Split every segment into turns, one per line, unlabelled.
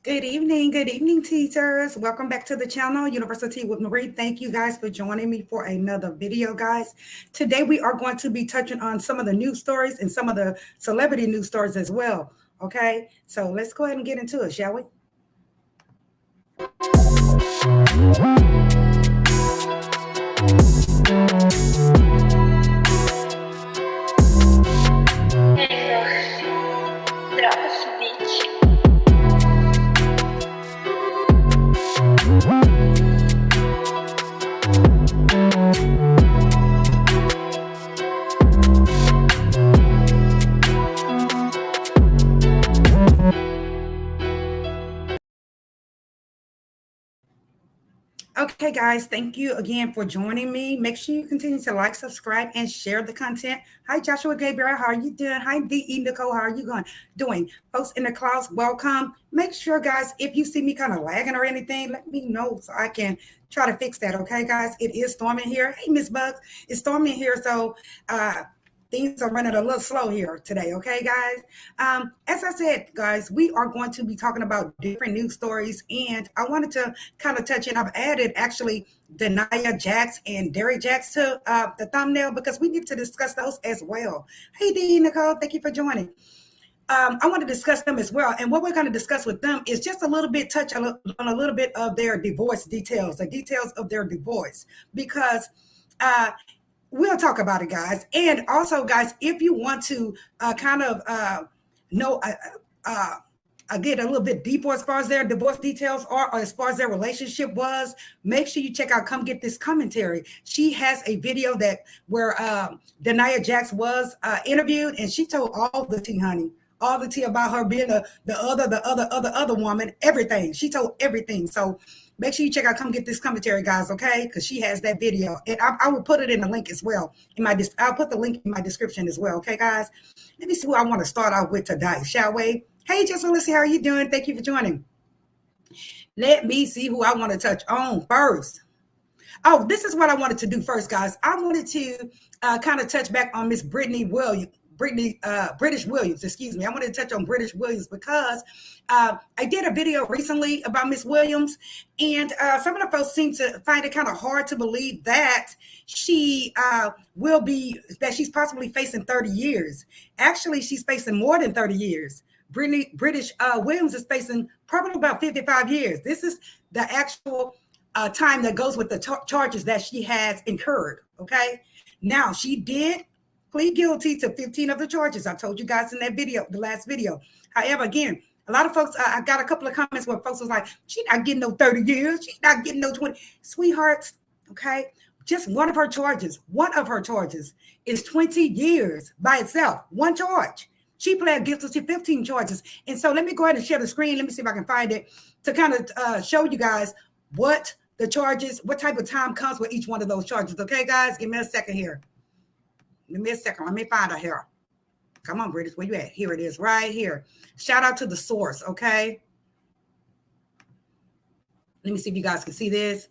Good evening, teachers. Welcome back to the channel, University with Marie. Thank you guys for joining me for another video, guys. Today we are going to be touching on some of the news stories and some of the celebrity news stories as well. Okay, so let's go ahead and get into it, shall we?
Dropa esse beat.
Okay, guys, thank you again for joining me. Make sure you continue to like, subscribe, and share the content. Hi, Joshua Gabriel. How are you doing? Hi, D.E. Nicole. How are you doing? Folks in the clouds, welcome. Make sure, guys, if you see me kind of lagging or anything, let me know so I can try to fix that. Okay, guys? It is storming here. Hey, Miss Bugs. It's storming here, so things are running a little slow here today, okay, guys? As I said, guys, we are going to be talking about different news stories, and I wanted to kind of touch in. I've added actually Danaya, Jaxn, and Derrick to the thumbnail because we need to discuss those as well. Hey, Dee Nicole, thank you for joining. I want to discuss them as well. And what we're going to discuss with them is just a little bit touch on a little bit of their divorce details, the details of their divorce, because we'll talk about it, guys. And also, guys, if you want to kind of know, get a little bit deeper as far as their divorce details are, or as far as their relationship was, make sure you check out Come Get This Commentary. She has a video where Jaxn was interviewed, and she told all the tea, honey. All the tea about her being the other woman, everything. She told everything. So make sure you check out Come Get This Commentary, guys, okay? Because she has that video. And I will put it in the link as well. I'll put the link in my description as well, okay, guys? Let me see who I want to start out with today, shall we? Hey, Just Melissa, how are you doing? Thank you for joining. Let me see who I want to touch on first. Oh, this is what I wanted to do first, guys. I wanted to kind of touch back on Miss British Williams, excuse me. I wanted to touch on British Williams because I did a video recently about Miss Williams, and some of the folks seem to find it kind of hard to believe that she's possibly facing 30 years. Actually, she's facing more than 30 years. British Williams is facing probably about 55 years. This is the actual time that goes with the charges that she has incurred. Okay. Now, she did plead guilty to 15 of the charges. I told you guys in that video, the last video. However, again, a lot of folks, I got a couple of comments where folks was like, she's not getting no 30 years. She's not getting no 20. Sweethearts, okay? Just one of her charges is 20 years by itself. One charge. She pled guilty to 15 charges. And so let me go ahead and share the screen. Let me see if I can find it to kind of show you guys what the charges, what type of time comes with each one of those charges. Okay, guys? Give me a second here. Give me a second. Let me find it here. Come on, British. Where you at? Here it is, right here. Shout out to the source, okay? Let me see if you guys can see this.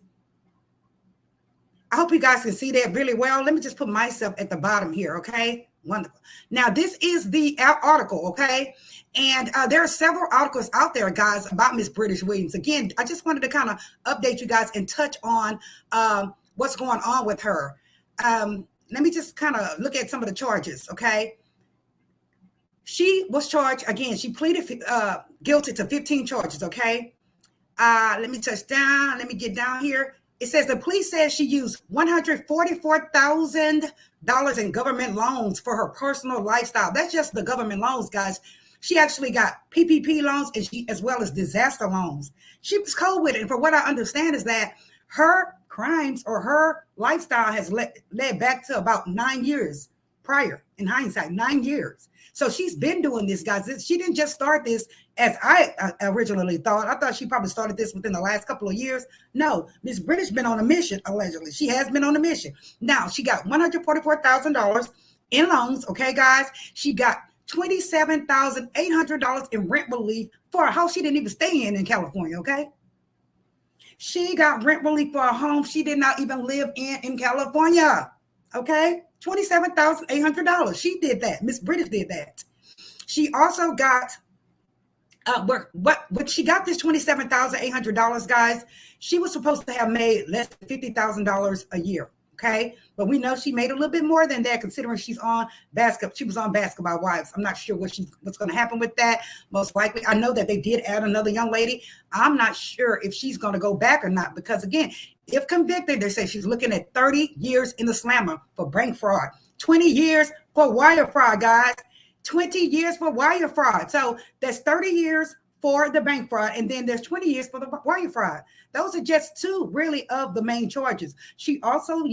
I hope you guys can see that really well. Let me just put myself at the bottom here, okay? Wonderful. Now, this is the article, okay? And there are several articles out there, guys, about Miss British Williams. Again, I just wanted to kind of update you guys and touch on what's going on with her. Let me just kind of look at some of the charges, okay? She was charged, again, she pleaded guilty to 15 charges, okay? Let me touch down. Let me get down here. It says the police says she used $144,000 in government loans for her personal lifestyle. That's just the government loans, guys. She actually got PPP loans as well as disaster loans. She was cold with it. And for what I understand is that her crimes or her lifestyle has led back to about 9 years prior, in hindsight, 9 years. So she's been doing this, guys. She didn't just start this as I originally thought. I thought she probably started this within the last couple of years. No, Miss British been on a mission, allegedly. She has been on a mission. Now, she got $144,000 in loans, okay, guys? She got $27,800 in rent relief for a house she didn't even stay in California, okay? She got rent relief for a home she did not even live in California, okay? $27,800. She did that. Miss British did that. She also got When she got this $27,800, guys, she was supposed to have made less than $50,000 a year. Okay, but we know she made a little bit more than that, considering she's on basketball. She was on Basketball Wives. I'm not sure what's going to happen with that. Most likely, I know that they did add another young lady. I'm not sure if she's going to go back or not, because again, if convicted, they say she's looking at 30 years in the slammer for bank fraud, 20 years for wire fraud, guys. 20 years for wire fraud. So that's 30 years for the bank fraud, and then there's 20 years for the wire fraud. Those are just two, really, of the main charges. She also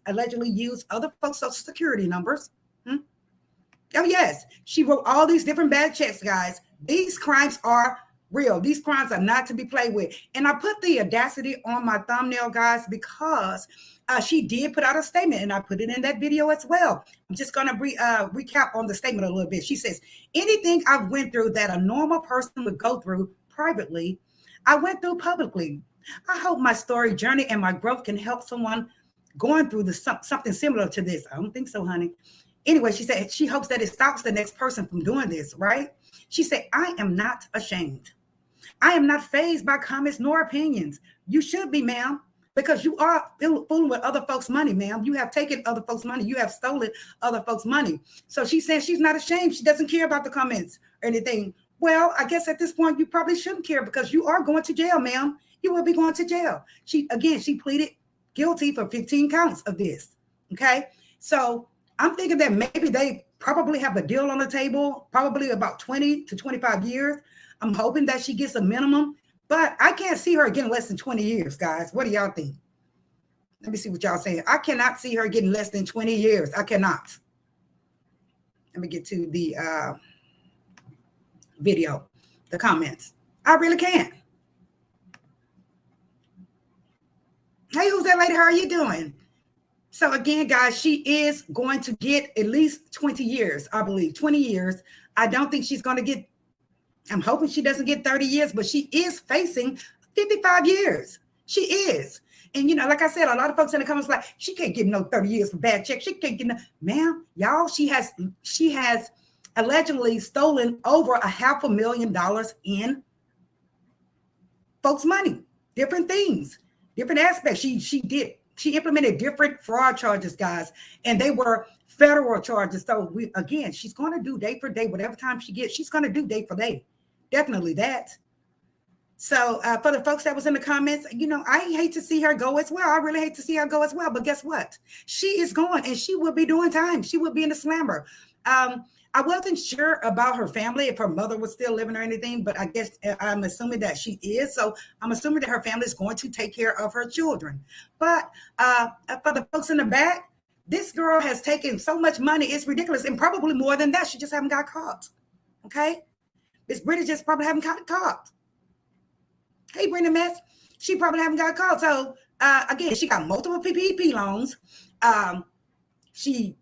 allegedly used other folks' social security numbers. Oh, yes. She wrote all these different bad checks, guys. These crimes are real. These crimes are not to be played with. And I put the audacity on my thumbnail, guys, because she did put out a statement, and I put it in that video as well. I'm just going to recap on the statement a little bit. She says, anything I've went through that a normal person would go through privately, I went through publicly. I hope my story, journey, and my growth can help someone going through something similar to this. I don't think so, honey. Anyway, she said she hopes that it stops the next person from doing this, right? She said, I am not ashamed. I am not fazed by comments nor opinions. You should be, ma'am, because you are fooling with other folks' money, ma'am. You have taken other folks' money. You have stolen other folks' money. So she says she's not ashamed. She doesn't care about the comments or anything. Well, I guess at this point, you probably shouldn't care, because you are going to jail, ma'am. You will be going to jail. She pleaded guilty for 15 counts of this. Okay. So I'm thinking that maybe they probably have a deal on the table, probably about 20 to 25 years. I'm hoping that she gets a minimum, but I can't see her getting less than 20 years, guys. What do y'all think? Let me see what y'all saying. I cannot see her getting less than 20 years. I cannot. Let me get to the video, the comments. I really can't. Hey, who's that lady? How are you doing? So again, guys, she is going to get at least 20 years, I believe, 20 years. I don't think she's going to get, I'm hoping she doesn't get 30 years, but she is facing 55 years. She is. And, you know, like I said, a lot of folks in the comments like, she can't get no 30 years for bad checks. She can't get no, ma'am, y'all, she has allegedly stolen over $500,000 in folks' money, different things, different aspects. She implemented different fraud charges, guys, and they were federal charges. So she's going to do day for day, whatever time she gets, she's going to do day for day. Definitely that. So for the folks that was in the comments, you know, I hate to see her go as well. I really hate to see her go as well. But guess what? She is going, and she will be doing time. She will be in the slammer. I wasn't sure about her family, if her mother was still living or anything, but I guess I'm assuming that she is. So I'm assuming that her family is going to take care of her children. But for the folks in the back, this girl has taken so much money. It's ridiculous. And probably more than that. She just haven't got caught. Okay. Miss Brittany just probably haven't got caught. Hey, Brenda Mess. She probably haven't got caught. So again, she got multiple PPP loans. She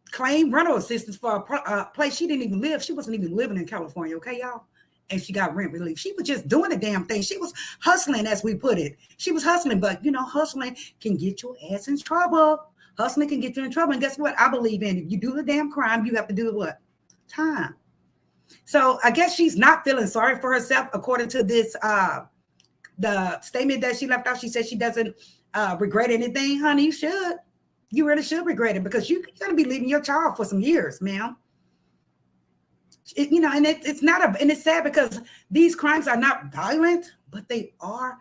claimed rental assistance for a place she didn't even live. She wasn't even living in California, okay, y'all? And she got rent relief. She was just doing the damn thing. She was hustling, as we put it. She was hustling, but, you know, hustling can get your ass in trouble. Hustling can get you in trouble. And guess what? I believe in, if you do the damn crime, you have to do what? Time. So I guess she's not feeling sorry for herself, according to this, the statement that she left out. She said she doesn't regret anything. Honey, you should. You really should regret it, because you're going to be leaving your child for some years, ma'am. You know, and it's not and it's sad, because these crimes are not violent, but they are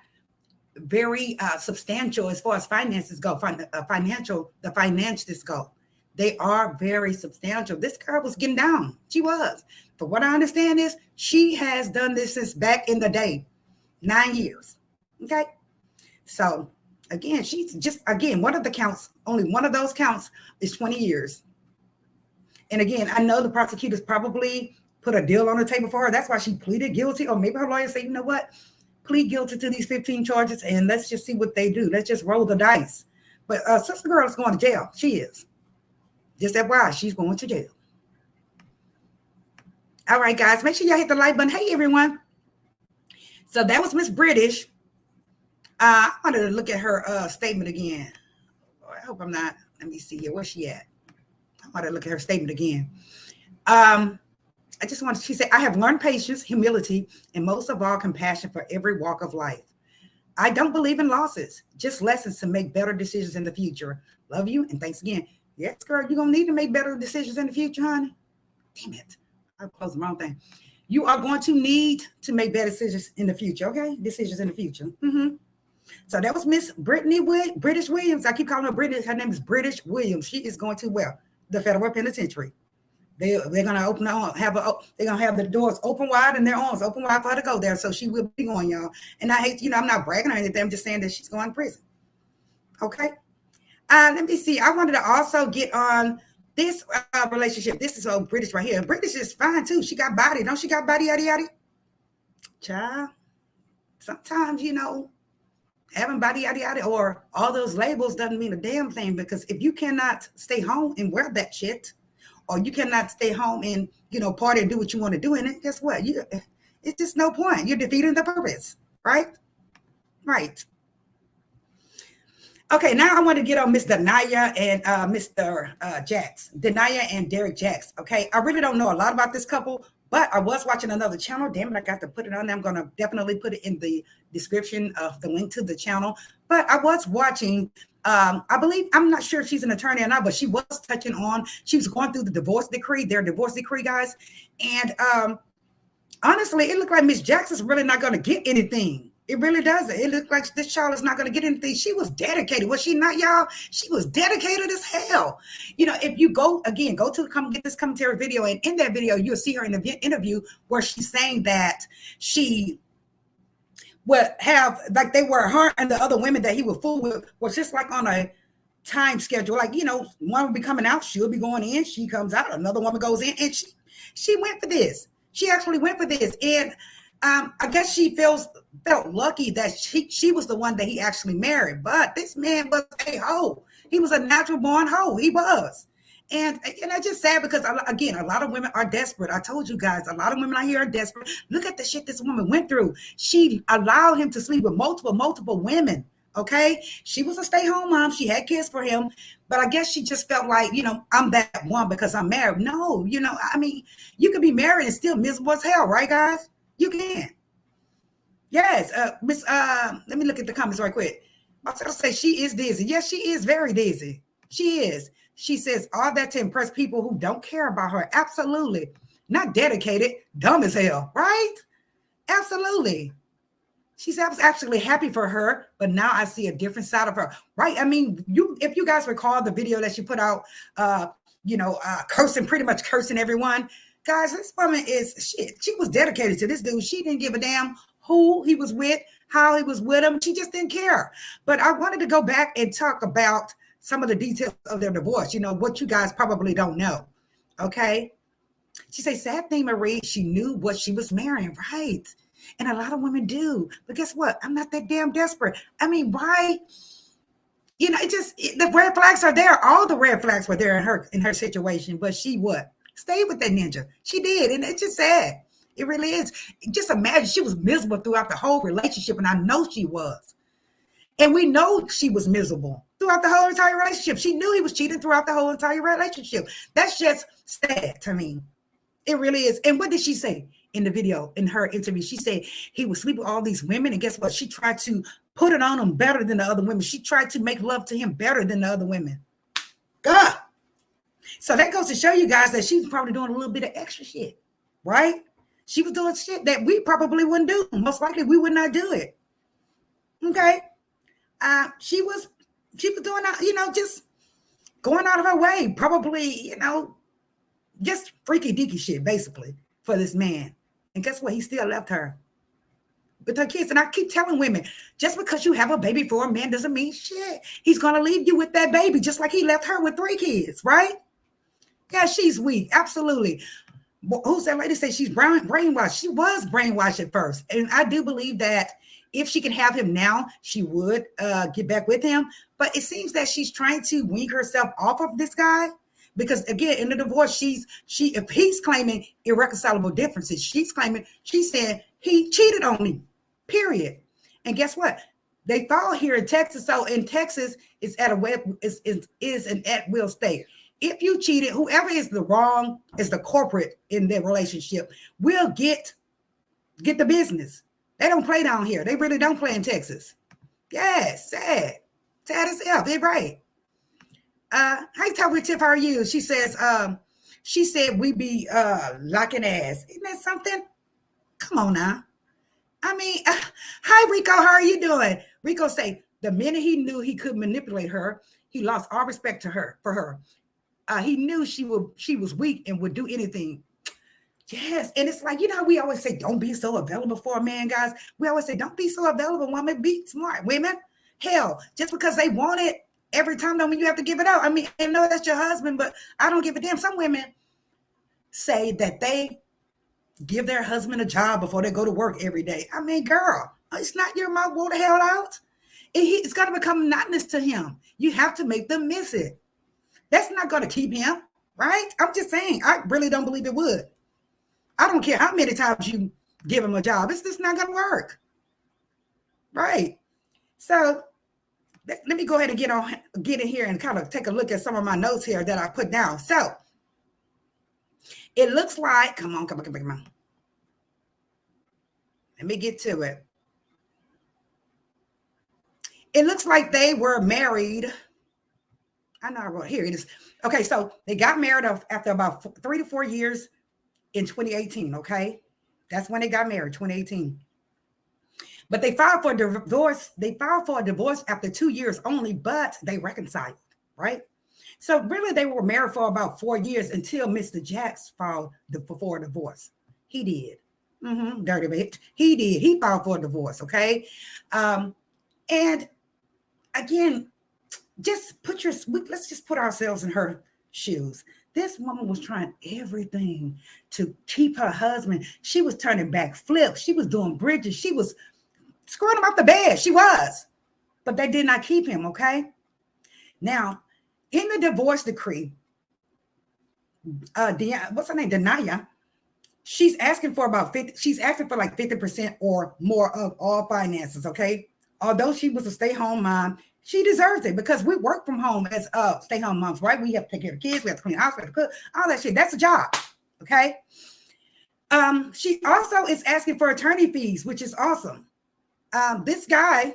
very substantial as far as finances go. The finances go. They are very substantial. This girl was getting down. She was. But what I understand is she has done this since back in the day, 9 years. Okay, so. Again, she's just, one of the counts, only one of those counts is 20 years. And again, I know the prosecutors probably put a deal on the table for her. That's why she pleaded guilty. Or maybe her lawyer said, you know what? Plead guilty to these 15 charges, and let's just see what they do. Let's just roll the dice. But Sister Girl is going to jail. She is. Just FYI, she's going to jail. All right, guys, make sure y'all hit the like button. Hey, everyone. So that was Miss British. I wanted to look at her statement again. I hope I'm not. Let me see here. Where's she at? I wanted to look at her statement again. She said, I have learned patience, humility, and most of all, compassion for every walk of life. I don't believe in losses, just lessons to make better decisions in the future. Love you and thanks again. Yes, girl, you're going to need to make better decisions in the future, honey. Damn it. I closed the wrong thing. You are going to need to make better decisions in the future, okay? Decisions in the future. Mm-hmm. So that was Miss British Williams. I keep calling her British. Her name is British Williams. She is going to, the federal penitentiary. They're gonna they're gonna have the doors open wide and their arms open wide for her to go there. So she will be going, y'all. And I hate, I'm not bragging or anything. I'm just saying that she's going to prison. Okay. Let me see. I wanted to also get on this relationship. This is so British right here. British is fine too. She got body. Don't she got body, yada yada? Child. Sometimes, having body, yada yada, or all those labels doesn't mean a damn thing, because if you cannot stay home and wear that shit, or you cannot stay home and, party and do what you want to do in it, guess what? It's just no point. You're defeating the purpose, right? Right. Okay, now I want to get on Miss Danaya and Mr. Jaxn. Danaya and Derrick Jaxn, okay? I really don't know a lot about this couple, but I was watching another channel. Damn it, I got to put it on there. I'm going to definitely put it in the description of the link to the channel. But I was watching, I believe, I'm not sure if she's an attorney or not, but she was touching on, she was going through the divorce decree, their divorce decree, guys. And honestly, it looked like Miss Jaxn is really not going to get anything. It really doesn't. It looked like this child is not going to get anything. She was dedicated. Was she not, y'all? She was dedicated as hell. If you go to come get this commentary video, and in that video, you'll see her in the interview where she's saying that she would have, like, they were, her and the other women that he would fool with was just like on a time schedule. Like, one will be coming out, she'll be going in, she comes out, another woman goes in, and she went for this. She actually went for this. And I guess she felt lucky that she was the one that he actually married. But this man was a hoe. He was a natural born hoe. He was. And it's just sad because, again, a lot of women are desperate. I told you guys, a lot of women out here are desperate. Look at the shit this woman went through. She allowed him to sleep with multiple women. Okay. She was a stay-home mom. She had kids for him. But I guess she just felt like, I'm that one because I'm married. No, you could be married and still miserable as hell, right, guys? You can. Yes. Miss, let me look at the comments right quick. I was going to say she is dizzy. Yes, she is very dizzy. She is. She says all that to impress people who don't care about her. Absolutely. Not dedicated, dumb as hell, right? Absolutely. She's absolutely happy for her, but now I see a different side of her, right? I mean, if you guys recall the video that she put out, pretty much cursing everyone. Guys, this woman is shit. She was dedicated to this dude. She didn't give a damn who he was with, how he was with him. She just didn't care. But I wanted to go back and talk about some of the details of their divorce, what you guys probably don't know. Okay. She says, sad thing, Marie, she knew what she was marrying, right? And a lot of women do. But guess what? I'm not that damn desperate. I mean, why? The red flags are there. All the red flags were there in her situation. But she what? Stayed with that ninja. She did. And it's just sad. It really is. Just imagine, she was miserable throughout the whole relationship. And I know she was. And we know she was miserable throughout the whole entire relationship. She knew he was cheating throughout the whole entire relationship. That's just sad to me. It really is. And what did she say in the video, in her interview? She said he would sleep with all these women. And guess what? She tried to put it on him better than the other women. She tried to make love to him better than the other women. God. So that goes to show you guys that she's probably doing a little bit of extra shit, right? She was doing shit that we probably wouldn't do. Most likely we would not do it. Okay. She was doing, just going out of her way, probably, just freaky deaky shit, basically, for this man. And guess what? He still left her with her kids. And I keep telling women, just because you have a baby for a man doesn't mean shit. He's going to leave you with that baby, just like he left her with 3 kids, right? Yeah, she's weak. Absolutely. Who's that lady say she's brainwashed? She was brainwashed at first. And I do believe that if she can have him now, she would get back with him. But it seems that she's trying to wean herself off of this guy. Because again, in the divorce, if he's claiming irreconcilable differences, she's saying he cheated on me, period. And guess what? They fall here in Texas. So in Texas, it's an at-will state. if you cheated, whoever is the corporate in their relationship will get the business. They don't play down here. They really don't play in Texas. Yes, sad as hell. They're right. Hi, Top with Tiff. How are you? She says, she said we be locking ass. Isn't that something? Come on now. I mean, hi Rico. How are you doing? Rico say the minute he knew he could manipulate her, he lost all respect to her for her. He knew she was weak and would do anything. Yes, and it's like, we always say, don't be so available for a man, guys. We always say, don't be so available, woman. Be smart, women. Hell, just because they want it every time don't mean you have to give it out. I mean, I know that's your husband, but I don't give a damn. Some women say that they give their husband a job before they go to work every day. I mean, girl, it's not your mouth. Go the hell out. It's got to become monotonous to him. You have to make them miss it. That's not going to keep him, right? I'm just saying, I really don't believe it would. I don't care how many times you give him a job. It's just not going to work. Right. So let me go ahead and get in here and kind of take a look at some of my notes here that I put down. So it looks like, come on. Let me get to it. It looks like they were married. I know I wrote here. It is. Okay, so they got married after about 3 to 4 years in 2018, okay? That's when they got married, 2018. But they filed for a divorce. They filed for a divorce after 2 years only, but they reconciled, right? So really, they were married for about 4 years until Mr. Jaxn filed for a divorce. He did. Dirty bitch. He did. He filed for a divorce, okay? And again, let's just put ourselves in her shoes. This woman was trying everything to keep her husband. She was turning back flips. She was doing bridges. She was screwing him off the bed. She was. But they did not keep him, okay? Now, in the divorce decree, what's her name? Danaya, she's asking for like 50% or more of all finances, okay? Although she was a stay-home mom, she deserves it because we work from home as stay-home moms, right? We have to take care of kids, we have to clean the house, we have to cook, all that shit. That's a job, okay? She also is asking for attorney fees, which is awesome. This guy,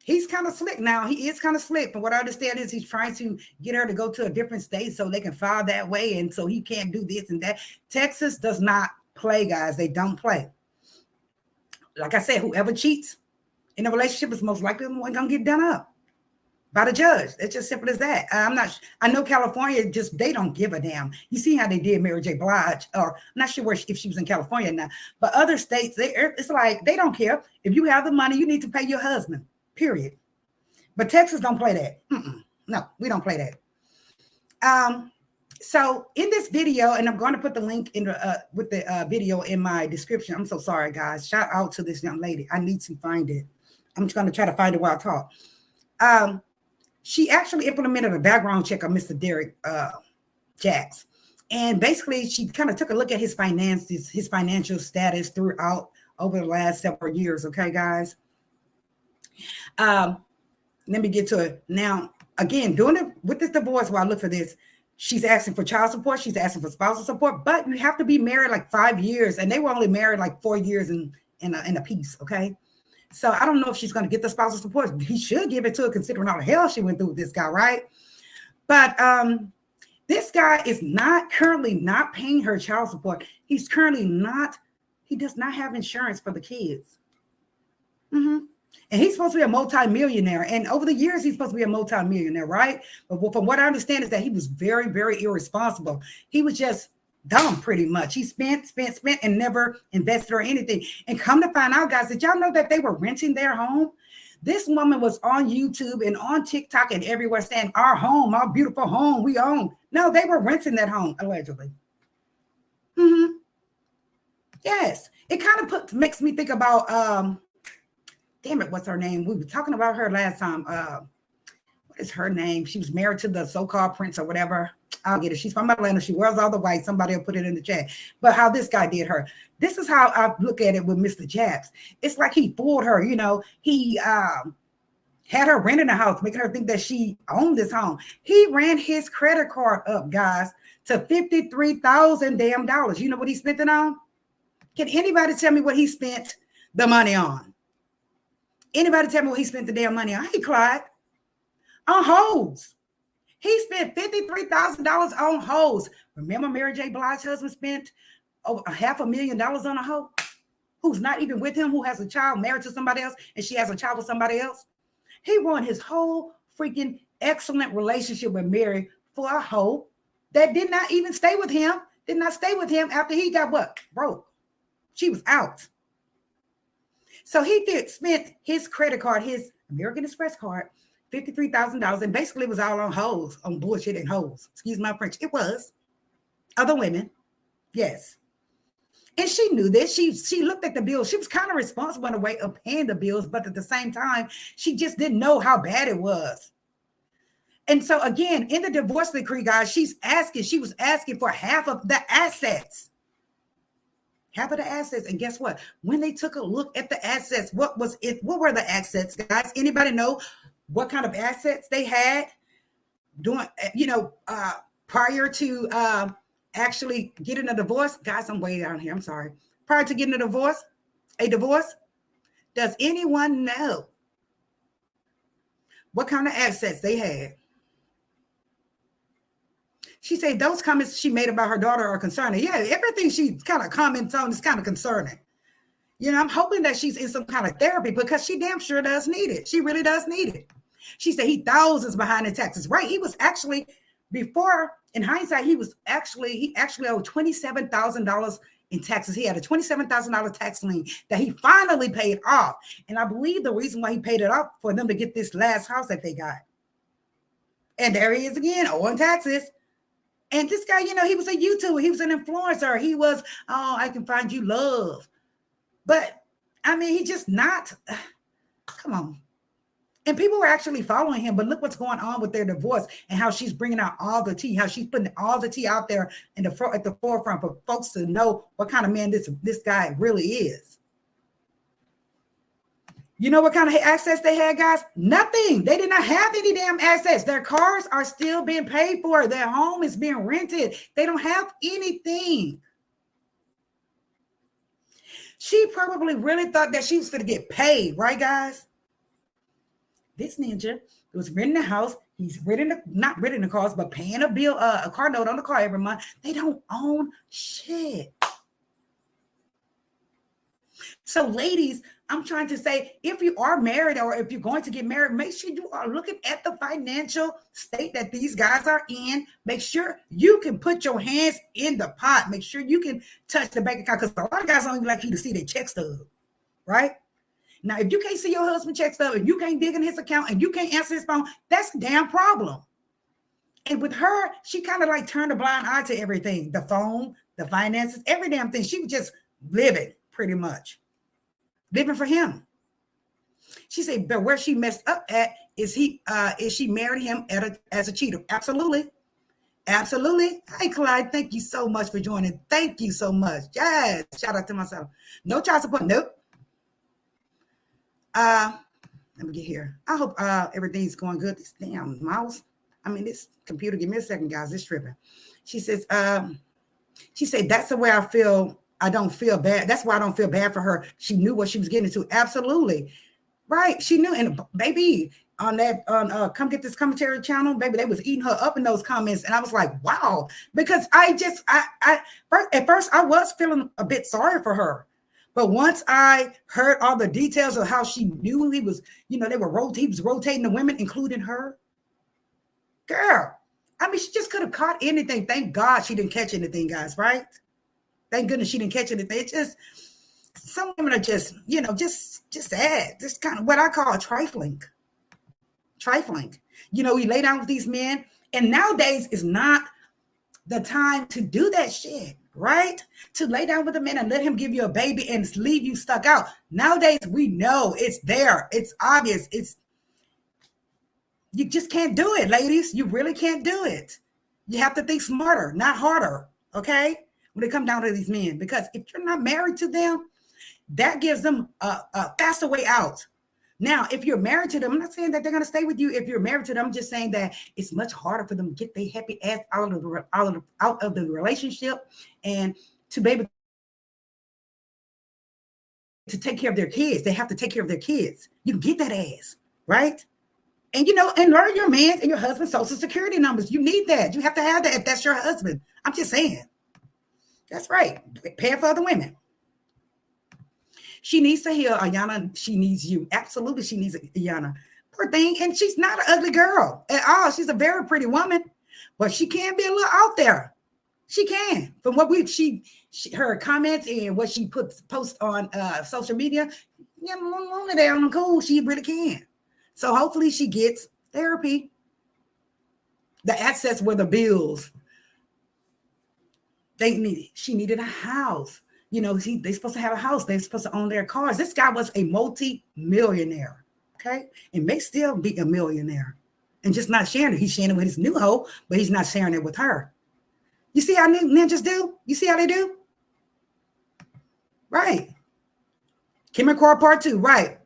he's kind of slick now. He is kind of slick. From what I understand is he's trying to get her to go to a different state so they can file that way, and so he can't do this and that. Texas does not play, guys. They don't play. Like I said, whoever cheats in a relationship is most likely the one gonna get done up by the judge. It's just simple as that. I know California they don't give a damn. You see how they did Mary J. Blige, or I'm not sure if she was in California now, but other states, it's like they don't care. If you have the money, you need to pay your husband, period. But Texas don't play that. No, we don't play that. So in this video, and I'm going to put the link in with the video in my description. I'm so sorry, guys. Shout out to this young lady. I need to find it. I'm just going to try to find it while I talk. She actually implemented a background check on Mr. Derrick Jaxn. And basically, she kind of took a look at his finances, his financial status throughout over the last several years. Okay, guys? Let me get to it. Now, again, doing it with this divorce, while I look for this, she's asking for child support. She's asking for spousal support. But you have to be married like 5 years. And they were only married like 4 years in a piece, okay? So I don't know if she's going to get the spousal support. He should give it to her considering all the hell she went through with this guy, right? But this guy is currently not paying her child support. He does not have insurance for the kids. And he's supposed to be a multi-millionaire. And over the years, he's supposed to be a multi-millionaire, right? But from what I understand is that he was very, very irresponsible. He was just dumb, pretty much. He spent and never invested or anything. And come to find out, guys, did y'all know that they were renting their home? This woman was on YouTube and on TikTok and everywhere saying, our home, our beautiful home we own. No, they were renting that home, allegedly. Yes. It kind of makes me think about, damn it, what's her name? We were talking about her last time. What is her name? She was married to the so-called prince or whatever. I'll get it. She's from Atlanta. She wears all the white. Somebody will put it in the chat. But how this guy did her. This is how I look at it with Mr. Jaxn. It's like he fooled her. You know, he had her renting a house, making her think that she owned this home. He ran his credit card up, guys, to $53,000 damn dollars. You know what he spent it on? Can anybody tell me what he spent the money on? Anybody tell me what he spent the damn money on? Hey, Clyde. On hoes. He spent $53,000 on hoes. Remember Mary J. Blige's husband spent over $500,000 on a hoe who's not even with him, who has a child married to somebody else, and she has a child with somebody else? He ruined his whole freaking excellent relationship with Mary for a hoe that did not even stay with him, did not stay with him after he got what? Broke. She was out. So he spent his credit card, his American Express card, $53,000, and basically it was all on hoes, on bullshit and hoes. Excuse my French. It was. Other women. Yes. And she knew this. She looked at the bills. She was kind of responsible in a way of paying the bills, but at the same time, she just didn't know how bad it was. And so again, in the divorce decree, guys, she was asking for half of the assets. Half of the assets. And guess what? When they took a look at the assets, what were the assets, guys? Anybody know what kind of assets they had doing, prior to actually getting a divorce? Guys, I'm way down here. I'm sorry. Prior to getting a divorce, does anyone know what kind of assets they had? She said those comments she made about her daughter are concerning. Yeah, everything she kind of comments on is kind of concerning. You know, I'm hoping that she's in some kind of therapy because she damn sure does need it. She really does need it. She said he thousands behind in taxes. Right. He was actually, before, in hindsight, he actually owed $27,000 in taxes. He had a $27,000 tax lien that he finally paid off. And I believe the reason why he paid it off for them to get this last house that they got. And there he is again, owing taxes. And this guy, he was a YouTuber. He was an influencer. He was, I can find you love. But, I mean, he just not, come on. And people were actually following him. But look what's going on with their divorce and how she's bringing out all the tea, how she's putting all the tea out there at the forefront for folks to know what kind of man this guy really is. You know what kind of assets they had, guys? Nothing. They did not have any damn assets. Their cars are still being paid for. Their home is being rented. They don't have anything. She probably really thought that she was going to get paid, right, guys? This ninja was renting a house. He's not renting the cars, but paying a bill, a car note on the car every month. They don't own shit. So, ladies, I'm trying to say, if you are married or if you're going to get married, make sure you are looking at the financial state that these guys are in. Make sure you can put your hands in the pot. Make sure you can touch the bank account, because a lot of guys don't even like you to see their check stub, right? Now, if you can't see your husband's check stub and you can't dig in his account and you can't answer his phone, that's a damn problem. And with her, she kind of like turned a blind eye to everything. The phone, the finances, every damn thing. She was just living pretty much. Living for him. She said, but where she messed up at is she married him as a cheater. Absolutely. Absolutely. Hey, Clyde, thank you so much for joining. Thank you so much. Yes. Shout out to myself. No child support. Nope. Let me get here. I hope everything's going good. This damn mouse. I mean, this computer, give me a second, guys. It's tripping. She says, she said, that's the way I feel. I don't feel bad. That's why I don't feel bad for her. She knew what she was getting into. Absolutely. Right. She knew. And baby, on Come Get This Commentary channel, baby, they was eating her up in those comments. And I was like, wow. Because at first I was feeling a bit sorry for her. But once I heard all the details of how she knew he was, he was rotating the women, including her. Girl, I mean, she just could have caught anything. Thank God she didn't catch anything, guys, right? Thank goodness she didn't catch anything. It's just, some women are just, just sad. Just kind of what I call trifling. Trifling. We lay down with these men, and nowadays is not the time to do that shit, right? To lay down with a man and let him give you a baby and leave you stuck out. Nowadays, we know it's there. It's obvious. You just can't do it, ladies. You really can't do it. You have to think smarter, not harder, okay? When it comes down to these men, because if you're not married to them, that gives them a faster way out. Now, if you're married to them, I'm not saying that they're going to stay with you. If you're married to them, I'm just saying that it's much harder for them to get their happy ass out of the relationship and to be able to take care of their kids. They have to take care of their kids. You can get that ass, right? And and learn your man's and your husband's social security numbers. You need that. You have to have that if that's your husband. I'm just saying. That's right. Paying for other women. She needs to heal, Ayana. She needs you. Absolutely, she needs Ayana. Poor thing. And she's not an ugly girl at all. She's a very pretty woman, but she can be a little out there. She can. From what her comments and what she posts on social media, down cool. She really can. So hopefully she gets therapy. The assets were the bills. She needed a house. They're supposed to have a house. They're supposed to own their cars. This guy was a multi-millionaire, okay? And may still be a millionaire and just not sharing it. He's sharing it with his new hoe, but he's not sharing it with her. You see how ninjas do? You see how they do? Right. Kim and Core Part 2, right.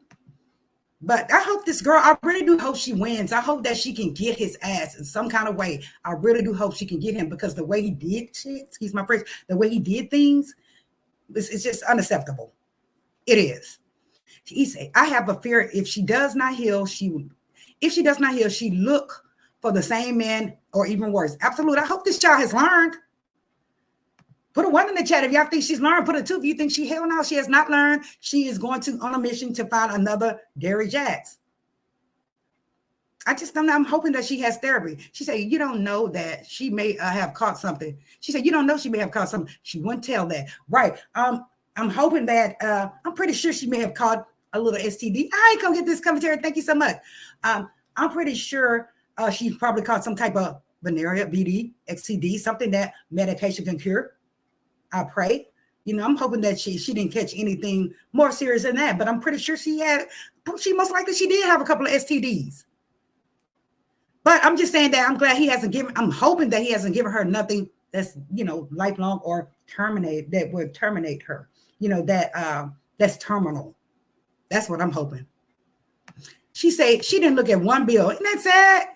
But I hope this girl, I really do hope she wins. I hope that she can get his ass in some kind of way. I really do hope she can get him because the way he did shit, excuse my French, the way he did things, it's just unacceptable. It is. He said, I have a fear if she does not heal, she look for the same man or even worse. Absolutely. I hope this child has learned. Put a 1 in the chat if y'all think she's learned. Put a 2 if you think hell no, she has not learned. She is going on a mission to find another Derrick Jaxn. I just don't know. I'm hoping that she has therapy. She said, you don't know that she may have caught something. She said, you don't know she may have caught something. She wouldn't tell that. Right. I'm hoping that I'm pretty sure she may have caught a little STD. I ain't gonna get this commentary. Thank you so much. I'm pretty sure she probably caught some type of venereal BD, XTD, something that medication can cure. I pray. I'm hoping that she didn't catch anything more serious than that, but I'm pretty sure she most likely she did have a couple of STDs. But I'm just saying that I'm hoping that he hasn't given her nothing that's, lifelong or that would terminate her, that's terminal. That's what I'm hoping. She said she didn't look at one bill. Isn't that sad?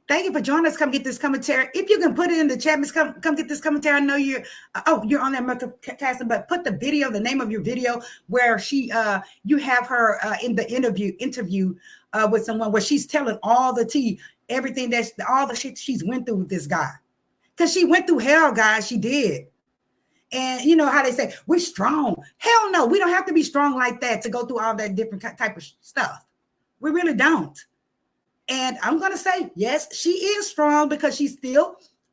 Thank you for joining us. Come get this commentary. If you can put it in the chat, come get this commentary. I know you're on that multitasking, but put the name of your video where you have her in the interview with someone where she's telling all the tea, everything all the shit she's went through with this guy. Because she went through hell, guys. She did. And you know how they say, we're strong. Hell no, we don't have to be strong like that to go through all that different type of stuff. We really don't. And I'm going to say, yes, she is strong because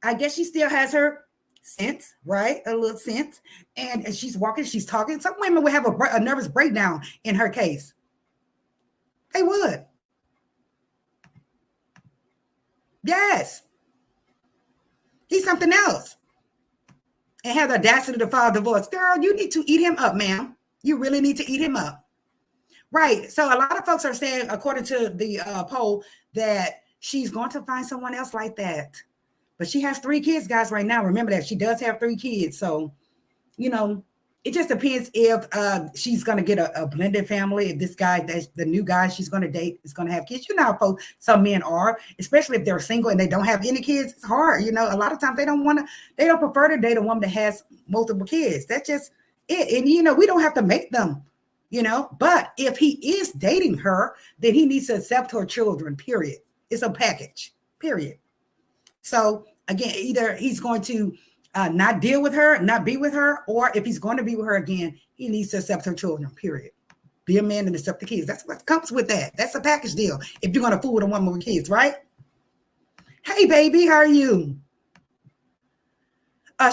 I guess she still has her sense, right? A little sense. And she's walking, she's talking. Some women would have a nervous breakdown in her case. They would. Yes. He's something else. And has the audacity to file divorce. Girl, you need to eat him up, ma'am. You really need to eat him up. Right. So a lot of folks are saying, according to the poll, that she's going to find someone else like that. But she has 3 kids, guys, right now. Remember that she does have 3 kids. So, it just depends if she's going to get a blended family. If this guy, the new guy she's going to date, is going to have kids. You know how folks, some men are, especially if they're single and they don't have any kids. It's hard. A lot of times they don't prefer to date a woman that has multiple kids. That's just it. And, we don't have to make them. But if he is dating her, then he needs to accept her children, period. It's a package, period. So again, either he's going to not deal with her, not be with her, or if he's going to be with her again, he needs to accept her children, period. Be a man and accept the kids. That's what comes with that. That's a package deal. If you're going to fool with a woman with kids, right? Hey, baby, how are you?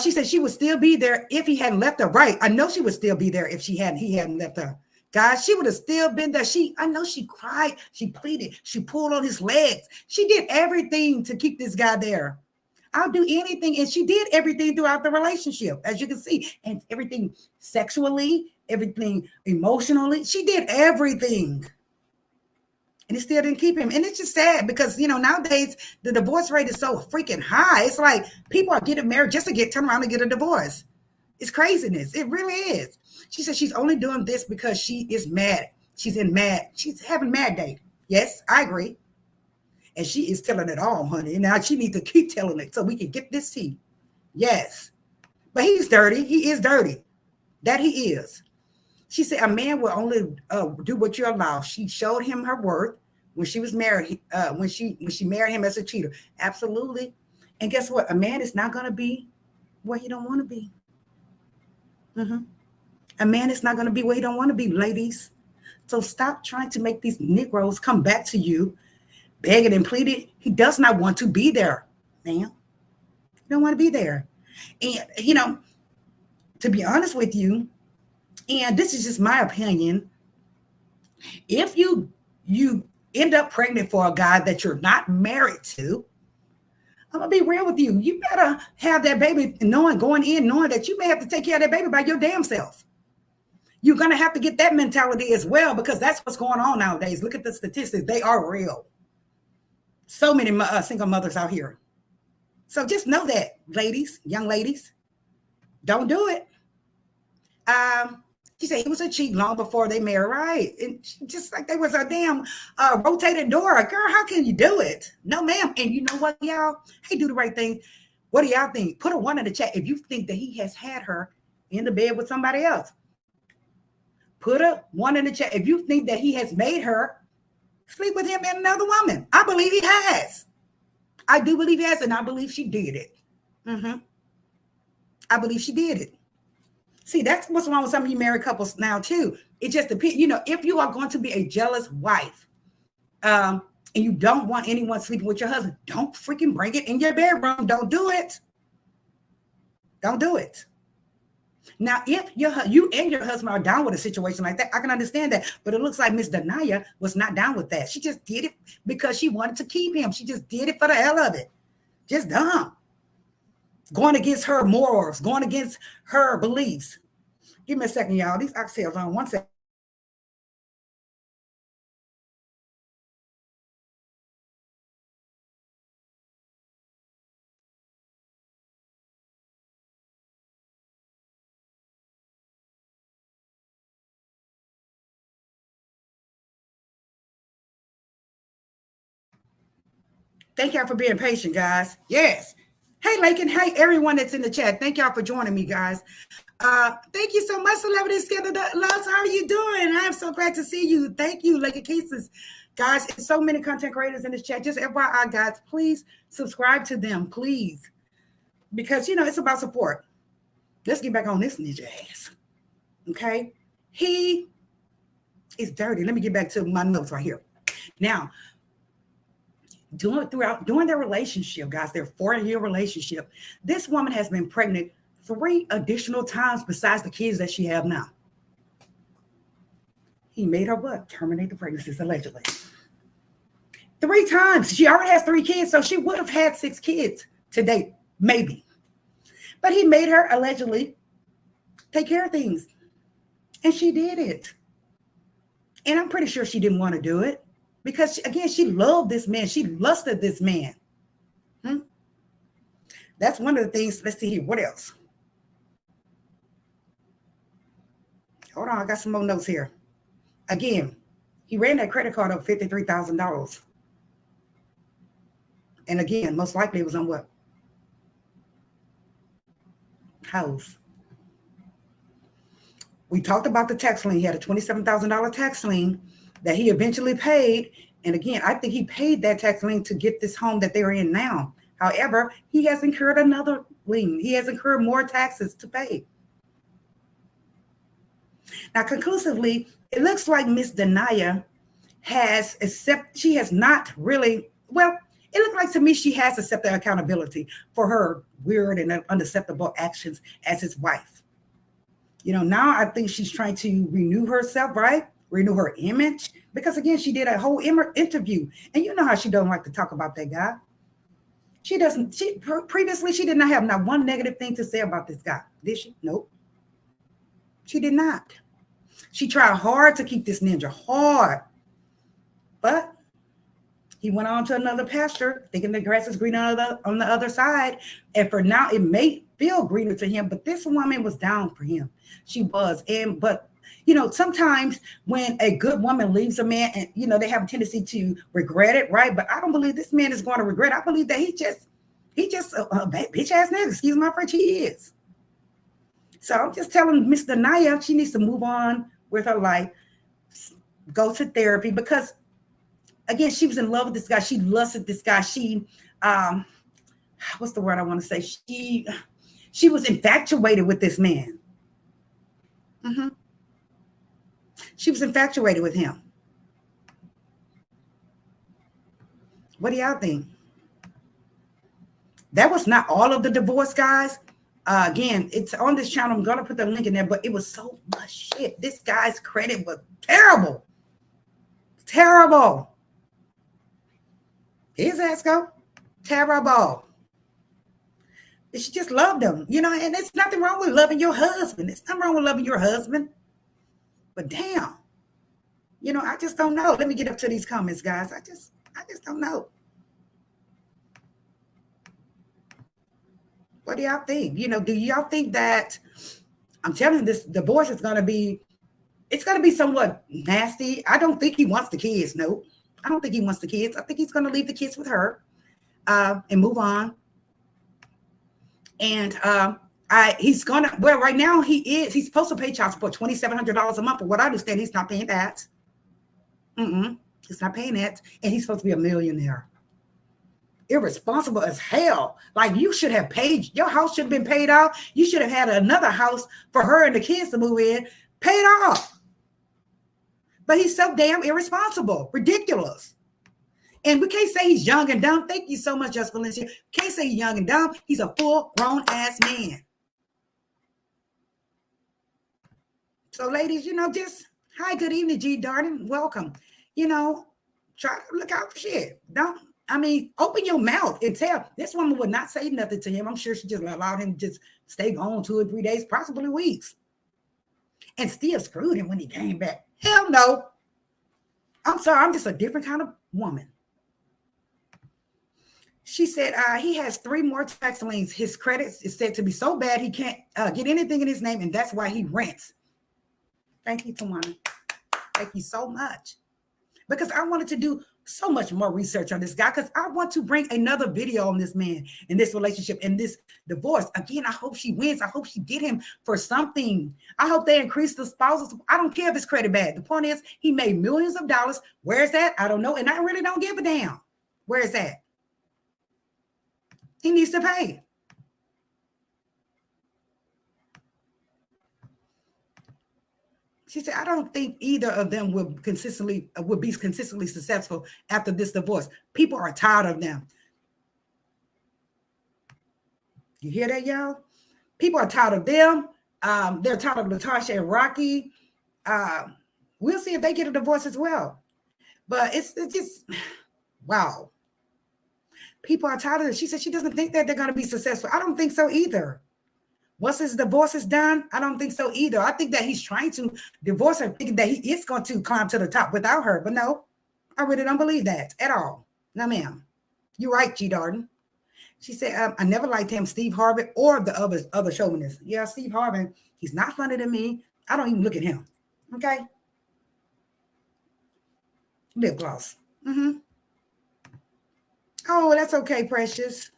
She said she would still be there if he hadn't left her. Right. I know she would still be there if he hadn't left her. Guys, she would have still been there. I know she cried. She pleaded. She pulled on his legs. She did everything to keep this guy there. I'll do anything. And she did everything throughout the relationship, as you can see. And everything sexually, everything emotionally. She did everything. And it still didn't keep him. And it's just sad because, nowadays the divorce rate is so freaking high. It's like people are getting married just to turn around and get a divorce. It's craziness. It really is. She said she's only doing this because she is mad. She's having mad day. Yes, I agree. And she is telling it all, honey. Now she needs to keep telling it so we can get this tea. Yes. But he's dirty. He is dirty. That he is. She said a man will only do what you allow. She showed him her worth when she was married, when she married him as a cheater. Absolutely. And guess what? A man is not going to be where he don't want to be. Mm-hmm. A man is not going to be where he don't want to be, ladies. So stop trying to make these Negroes come back to you, begging and pleading. He does not want to be there, man. He don't want to be there. And, to be honest with you, and this is just my opinion, if you end up pregnant for a guy that you're not married to, I'm going to be real with you. You better have that baby knowing that you may have to take care of that baby by your damn self. You're going to have to get that mentality as well, because that's what's going on nowadays. Look at the statistics. They are real. So many single mothers out here. So just know that, ladies, young ladies, don't do it. She said he was a cheat long before they married, right? And just like they was a damn rotating door. Girl, how can you do it? No, ma'am. And you know what, y'all? Hey, do the right thing. What do y'all think? Put a 1 in the chat if you think that he has had her in the bed with somebody else. Put a 1 in the chat if you think that he has made her sleep with him and another woman. I believe he has. I do believe he has, and I believe she did it. Mm-hmm. I believe she did it. See, that's what's wrong with some of you married couples now, too. It just depends. If you are going to be a jealous wife and you don't want anyone sleeping with your husband, don't freaking bring it in your bedroom. Don't do it. Don't do it. Now, if you and your husband are down with a situation like that, I can understand that. But it looks like Miss Danaya was not down with that. She just did it because she wanted to keep him. She just did it for the hell of it. Just dumb. Going against her morals, going against her beliefs. Give me a second, y'all. These oxtails on 1 second. Thank y'all for being patient, guys. Yes. Hey, Lakin. Hey, everyone that's in the chat. Thank y'all for joining me, guys. Thank you so much, Celebrity Scandal Loves. How are you doing? I am so glad to see you. Thank you, Lakin Cases. Guys, there's so many content creators in this chat. Just FYI, guys, please subscribe to them, please. Because, it's about support. Let's get back on this ninja ass. Okay? He is dirty. Let me get back to my notes right here. Now, during their relationship, guys, their 4-year relationship, this woman has been pregnant 3 additional times besides the kids that she have now. He made her what? Terminate the pregnancies, allegedly. 3 times. She already has 3 kids, so she would have had 6 kids to date, maybe. But he made her allegedly take care of things. And she did it. And I'm pretty sure she didn't want to do it. Because, again, she loved this man. She lusted this man. That's one of the things. Let's see here. What else? Hold on. I got some more notes here. Again, he ran that credit card up $53,000. And, again, most likely it was on what? House. We talked about the tax lien. He had a $27,000 tax lien that he eventually paid. And again, I think he paid that tax lien to get this home that they're in now. However, he has incurred another lien. He has incurred more taxes to pay. Now, conclusively, it looks like Miss Danaya she has not really, well, it looks like to me she has accepted accountability for her weird and unacceptable actions as his wife. Now I think she's trying to renew herself, right? Renew her image. Because again, she did a whole interview. And you know how she don't like to talk about that guy. Previously, she did not have not one negative thing to say about this guy. Did she? Nope. She did not. She tried hard to keep this ninja, hard. But he went on to another pasture, thinking the grass is greener on the other side. And for now, it may feel greener to him, but this woman was down for him. She was. But Sometimes when a good woman leaves a man, and they have a tendency to regret it, right? But I don't believe this man is going to regret. I believe that he just a bitch ass nigga. Excuse my French. He is. So I'm just telling Miss Danaya she needs to move on with her life, go to therapy, because again, she was in love with this guy. She lusted this guy. She, what's the word I want to say? She was infatuated with this man. Mm-hmm. She was infatuated with him. What do y'all think? That was not all of the divorce, guys. Again, it's on this channel. I'm going to put the link in there, but it was so much shit. This guy's credit was terrible. Terrible. His ass go. Terrible. She just loved him, and there's nothing wrong with loving your husband. There's nothing wrong with loving your husband. But damn, I just don't know. Let me get up to these comments, guys. I just don't know. What do y'all think? Do y'all think that, I'm telling you, this divorce is going to be, it's going to be somewhat nasty. I don't think he wants the kids. No, I don't think he wants the kids. I think he's going to leave the kids with her and move on. And he's gonna, well, right now he's supposed to pay child support $2,700 a month, but what I understand, he's not paying that. He's not paying that, and he's supposed to be a millionaire. Irresponsible as hell. Like, you should have paid, your house should have been paid off. You should have had another house for her and the kids to move in, paid off. But he's so damn irresponsible, ridiculous. And we can't say he's young and dumb. Thank you so much, Just Valencia. Can't say he's young and dumb. He's a full grown ass man. So, ladies, just hi, good evening, G darling. Welcome. Try to look out for shit. Open your mouth and tell. This woman would not say nothing to him. I'm sure she just allowed him to just stay gone 2 or 3 days, possibly weeks. And still screwed him when he came back. Hell no. I'm sorry. I'm just a different kind of woman. She said he has 3 more tax liens. His credit is said to be so bad he can't get anything in his name, and that's why he rents. Thank you, Tawana. Thank you so much. Because I wanted to do so much more research on this guy, because I want to bring another video on this man and this relationship and this divorce. Again, I hope she wins. I hope she get him for something. I hope they increase the spouses. I don't care if it's credit bad. The point is, he made millions of dollars. Where is that? I don't know. And I really don't give a damn. Where is that? He needs to pay. She said, I don't think either of them would be consistently successful after this divorce. People are tired of them. You hear that, y'all? People are tired of them. They're tired of Latasha and Rocky. We'll see if they get a divorce as well. But it's just, wow. People are tired of it. She said she doesn't think that they're going to be successful. I don't think so either. Once his divorce is done, I don't think so either. I think that he's trying to divorce her, thinking that he is going to climb to the top without her. But no, I really don't believe that at all. No, ma'am. You're right, G. Darden. She said, I never liked him, Steve Harvey, or the other chauvinists. Yeah, Steve Harvey, he's not funny to me. I don't even look at him. Okay? Lip gloss. Oh, that's okay, precious.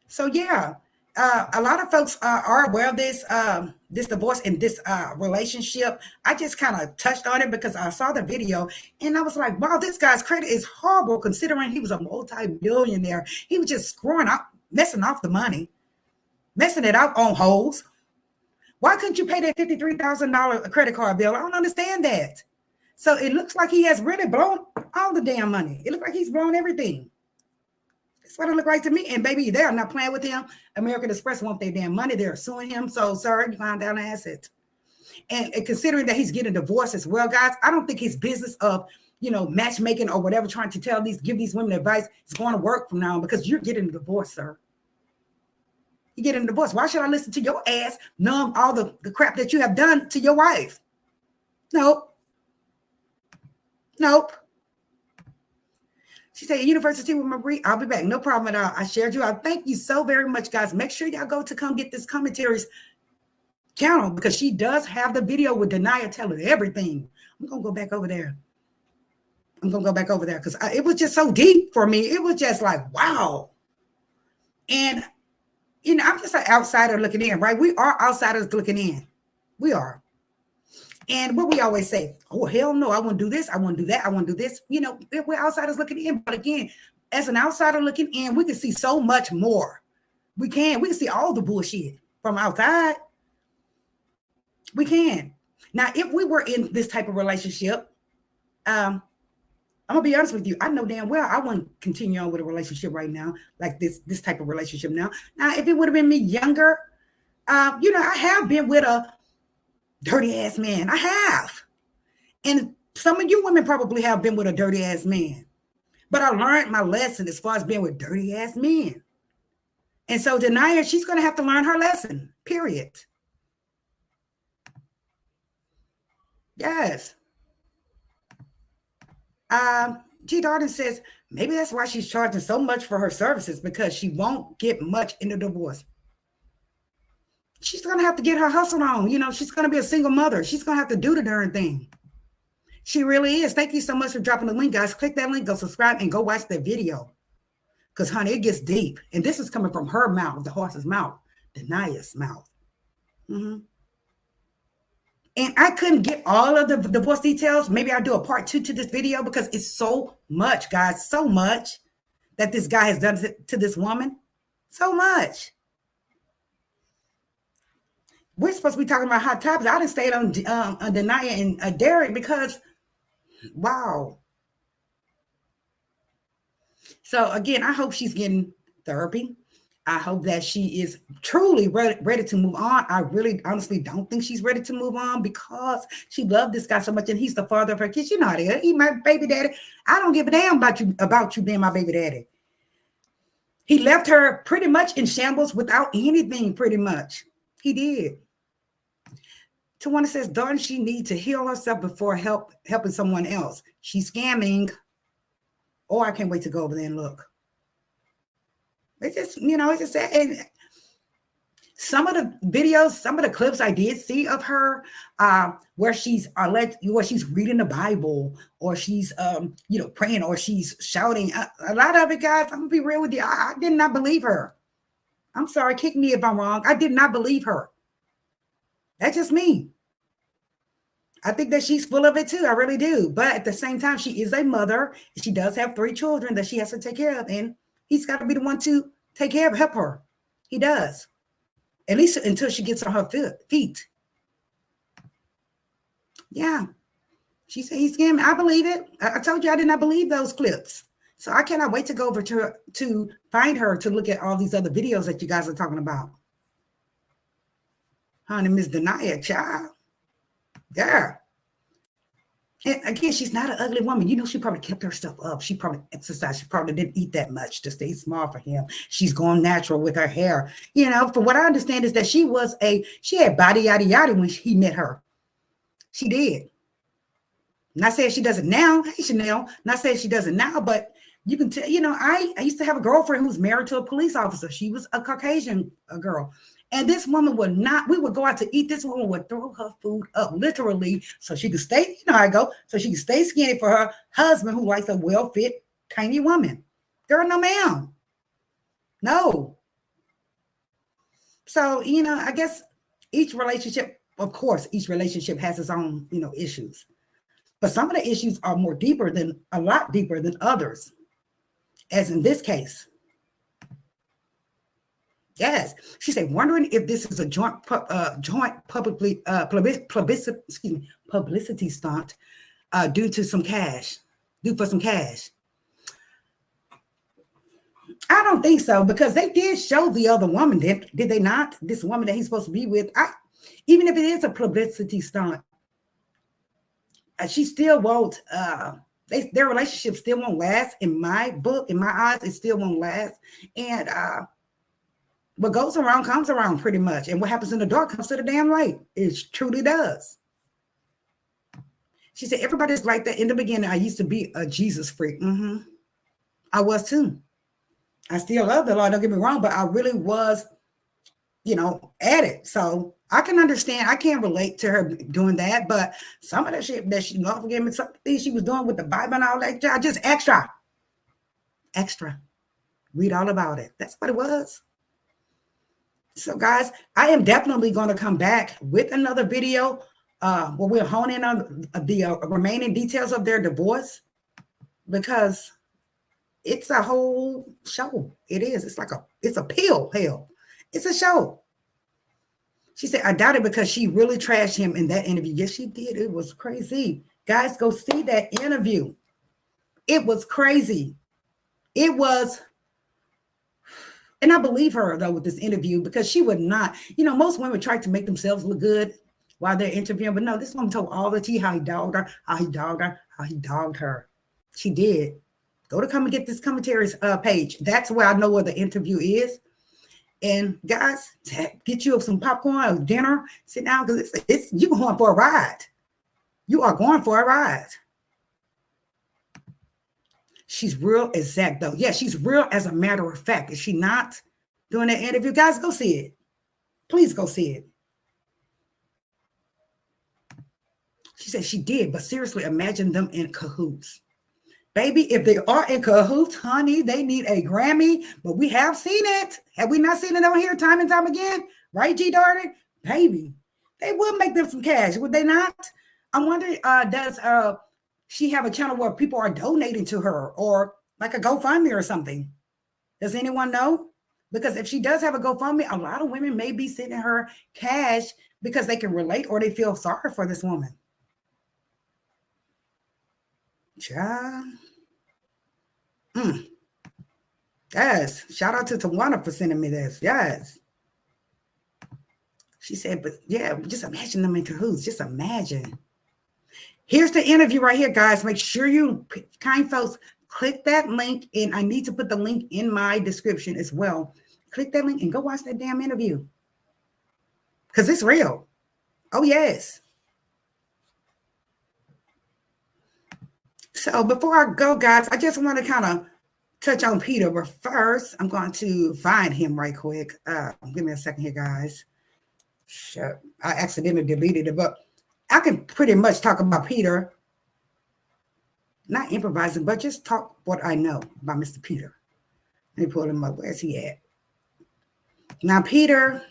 So, yeah. A lot of folks are aware of this divorce and this relationship. I just kind of touched on it because I saw the video and I was like, wow, this guy's credit is horrible considering he was a multi-billionaire. He was just screwing up, messing off the money, messing it out on hoes. Why couldn't you pay that $53,000 credit card bill? I don't understand that. So it looks like he has really blown all the damn money. It looks like he's blown everything. That's what it looked like to me. And baby, they're not playing with him. American Express want their damn money. They're suing him. So, sir, you find down the assets. And considering that he's getting divorced as well, guys, I don't think his business of, matchmaking or whatever, trying to give these women advice is going to work from now on, because you're getting a divorce, sir. You're getting a divorce. Why should I listen to your ass numb all the crap that you have done to your wife? Nope. She said, University with Marie, I'll be back. No problem at all. I shared you out. Thank you so very much, guys. Make sure y'all go to come get this commentaries. channel because she does have the video with Danaya telling everything. I'm going to go back over there. Because it was just so deep for me. It was just like, wow. And, I'm just an outsider looking in, right? We are outsiders looking in. We are. And what we always say, oh, hell no, I want to do this. I want to do that. I want to do this. We're outsiders looking in. But again, as an outsider looking in, we can see so much more. We can see all the bullshit from outside. We can. Now, if we were in this type of relationship, I'm gonna be honest with you. I know damn well I wouldn't continue on with a relationship right now, like this type of relationship now. Now, if it would have been me younger, I have been with a dirty ass man. I have. And some of you women probably have been with a dirty ass man. But I learned my lesson as far as being with dirty ass men. And so Danaya, she's gonna have to learn her lesson, period. Yes. G. Darden says, maybe that's why she's charging so much for her services, because she won't get much in the divorce. She's going to have to get her hustle on. She's going to be a single mother. She's going to have to do the darn thing. She really is. Thank you so much for dropping the link, guys. Click that link, go subscribe, and go watch that video. Because, honey, it gets deep. And this is coming from her mouth, the horse's mouth, Danaya's mouth. Mm-hmm. And I couldn't get all of the divorce details. Maybe I'll do a part 2 to this video because it's so much, guys, so much that this guy has done to this woman. So much. We're supposed to be talking about hot topics. I didn't stay on Danaya and Derrick because, wow. So, again, I hope she's getting therapy. I hope that she is truly ready to move on. I really honestly don't think she's ready to move on because she loved this guy so much and he's the father of her kids. You know how they are. He's my baby daddy. I don't give a damn about you being my baby daddy. He left her pretty much in shambles without anything, pretty much. He did. Tawana says, darn, she needs to heal herself before helping someone else. She's scamming. Oh, I can't wait to go over there and look. It's just, it's just and some of the videos, some of the clips I did see of her, where she's reading the Bible, or she's praying, or she's shouting. A lot of it, guys, I'm gonna be real with you. I did not believe her. I'm sorry, kick me if I'm wrong. I did not believe her. That's just me. I think that she's full of it too. I really do. But at the same time, she is a mother. She does have 3 children that she has to take care of, and he's got to be the one to take care of, help her. He does. At least until she gets on her feet. Yeah. She said he's scamming. I believe it. I told you I did not believe those clips. So I cannot wait to go over to find her to look at all these other videos that you guys are talking about. Honey, Miss Danaya, child. Yeah. And again, she's not an ugly woman. She probably kept her stuff up. She probably exercised. She probably didn't eat that much to stay small for him. She's going natural with her hair. From what I understand is that she had body yada yada when he met her. She did. Not saying she does it now. Hey, Chanel. Not saying she does it now, but you can tell, I used to have a girlfriend who was married to a police officer. She was a Caucasian girl. And this woman we would go out to eat. This woman would throw her food up literally so she could stay, how I go, so she could stay skinny for her husband who likes a well-fit, tiny woman. Girl, no ma'am. No. So, I guess each relationship has its own, issues. But some of the issues are a lot deeper than others, as in this case. Yes, she said, wondering if this is a joint publicity stunt due for some cash. I don't think so, because they did show the other woman, did they not? This woman that he's supposed to be with. Even if it is a publicity stunt, she still won't. Their relationship still won't last. In my book, in my eyes, it still won't last. And what goes around comes around, pretty much. And what happens in the dark comes to the damn light. It truly does. She said, everybody's like that. In the beginning, I used to be a Jesus freak. Mm-hmm. I was too. I still love the Lord, don't get me wrong, but I really was, at it. So I can understand. I can't relate to her doing that, but some of that shit that she Lord forgive me, some things she was doing with the Bible and all that, just extra. Read all about it. That's what it was. So, guys, I am definitely going to come back with another video where we'll hone in on the remaining details of their divorce, because it's a whole show. It is. It's a pill. Hell, it's a show. She said, I doubt it because she really trashed him in that interview. Yes, she did. It was crazy. Guys, go see that interview. It was crazy. It was. And I believe her, though, with this interview, because she would not, most women try to make themselves look good while they're interviewing. But no, this woman told all the tea how he dogged her, how he dogged her. She did. Go to come and get this commentaries page. That's where I know where the interview is. And guys, get you some popcorn or dinner, sit down, because you're going for a ride. You are going for a ride. She's real exact, though. Yeah, she's real as a matter of fact. Is she not doing that interview? Guys, go see it. Please go see it. She said she did, but seriously, imagine them in cahoots. Baby, if they are in cahoots, honey, they need a Grammy, but we have seen it. Have we not seen it on here time and time again? Right, G Darty? Baby, they will make them some cash, would they not? I wonder, does she have a channel where people are donating to her, or like a GoFundMe or something? Does anyone know? Because if she does have a GoFundMe, a lot of women may be sending her cash because they can relate or they feel sorry for this woman. Child. Yes. Shout out to Tawana for sending me this. Yes. She said, but yeah, just imagine them in cahoots. Just imagine. Here's the interview right here, guys. Make sure you, kind folks, click that link. And I need to put the link in my description as well. Click that link and go watch that damn interview. Because it's real. Oh, yes. So before I go, guys, I just want to kind of touch on Peter. But first, I'm going to find him right quick. Give me a second here, guys. Sure. I accidentally deleted it, but I can pretty much talk about Peter. Not improvising, but just talk what I know about Mr. Peter. Let me pull him up. Where's he at? Now, Peter,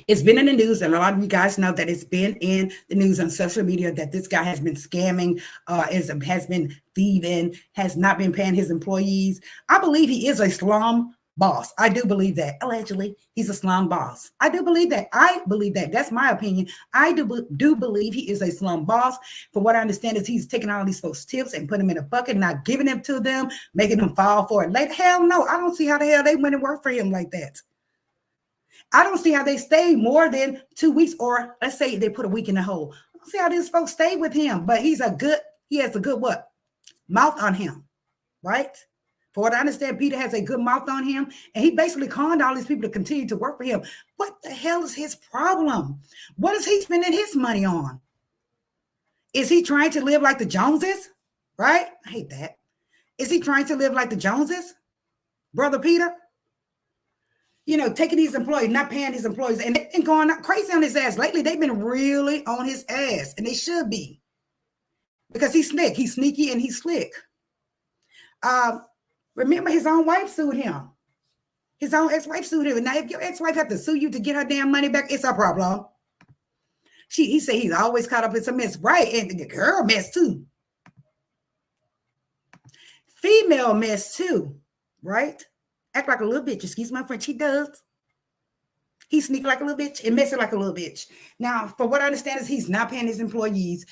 it's been in the news, and a lot of you guys know that it's been in the news on social media that this guy has been scamming, has been thieving, has not been paying his employees. I believe he is a slum boss. I do believe that. Allegedly, he's a slum boss. I do believe that. I believe that. That's my opinion. I do believe he is a slum boss. For what I understand is he's taking all these folks' tips and putting them in a bucket, not giving them to them, making them fall for it later. Hell no. I don't see how the hell they went and work for him like that. I don't see how they stay more than 2 weeks, or let's say they put a week in the hole. I don't see how these folks stay with him, but he has a good what? Mouth on him, right? For what I understand, Peter has a good mouth on him, and he basically conned all these people to continue to work for him. What the hell is his problem? What is he spending his money on? Is he trying to live like the Joneses? Right? I hate that. Is he trying to live like the Joneses? Brother Peter? Taking these employees, not paying his employees, and they've been going crazy on his ass. Lately, they've been really on his ass, and they should be. Because he's slick. He's sneaky, and he's slick. Remember, his own wife sued him. His own ex-wife sued him. And now, if your ex-wife have to sue you to get her damn money back, it's a problem. He said he's always caught up in some mess. Right, and the girl mess, too. Female mess, too. Right? Act like a little bitch. Excuse my French. He does. He sneak like a little bitch and messing like a little bitch. Now, for what I understand is he's not paying his employees.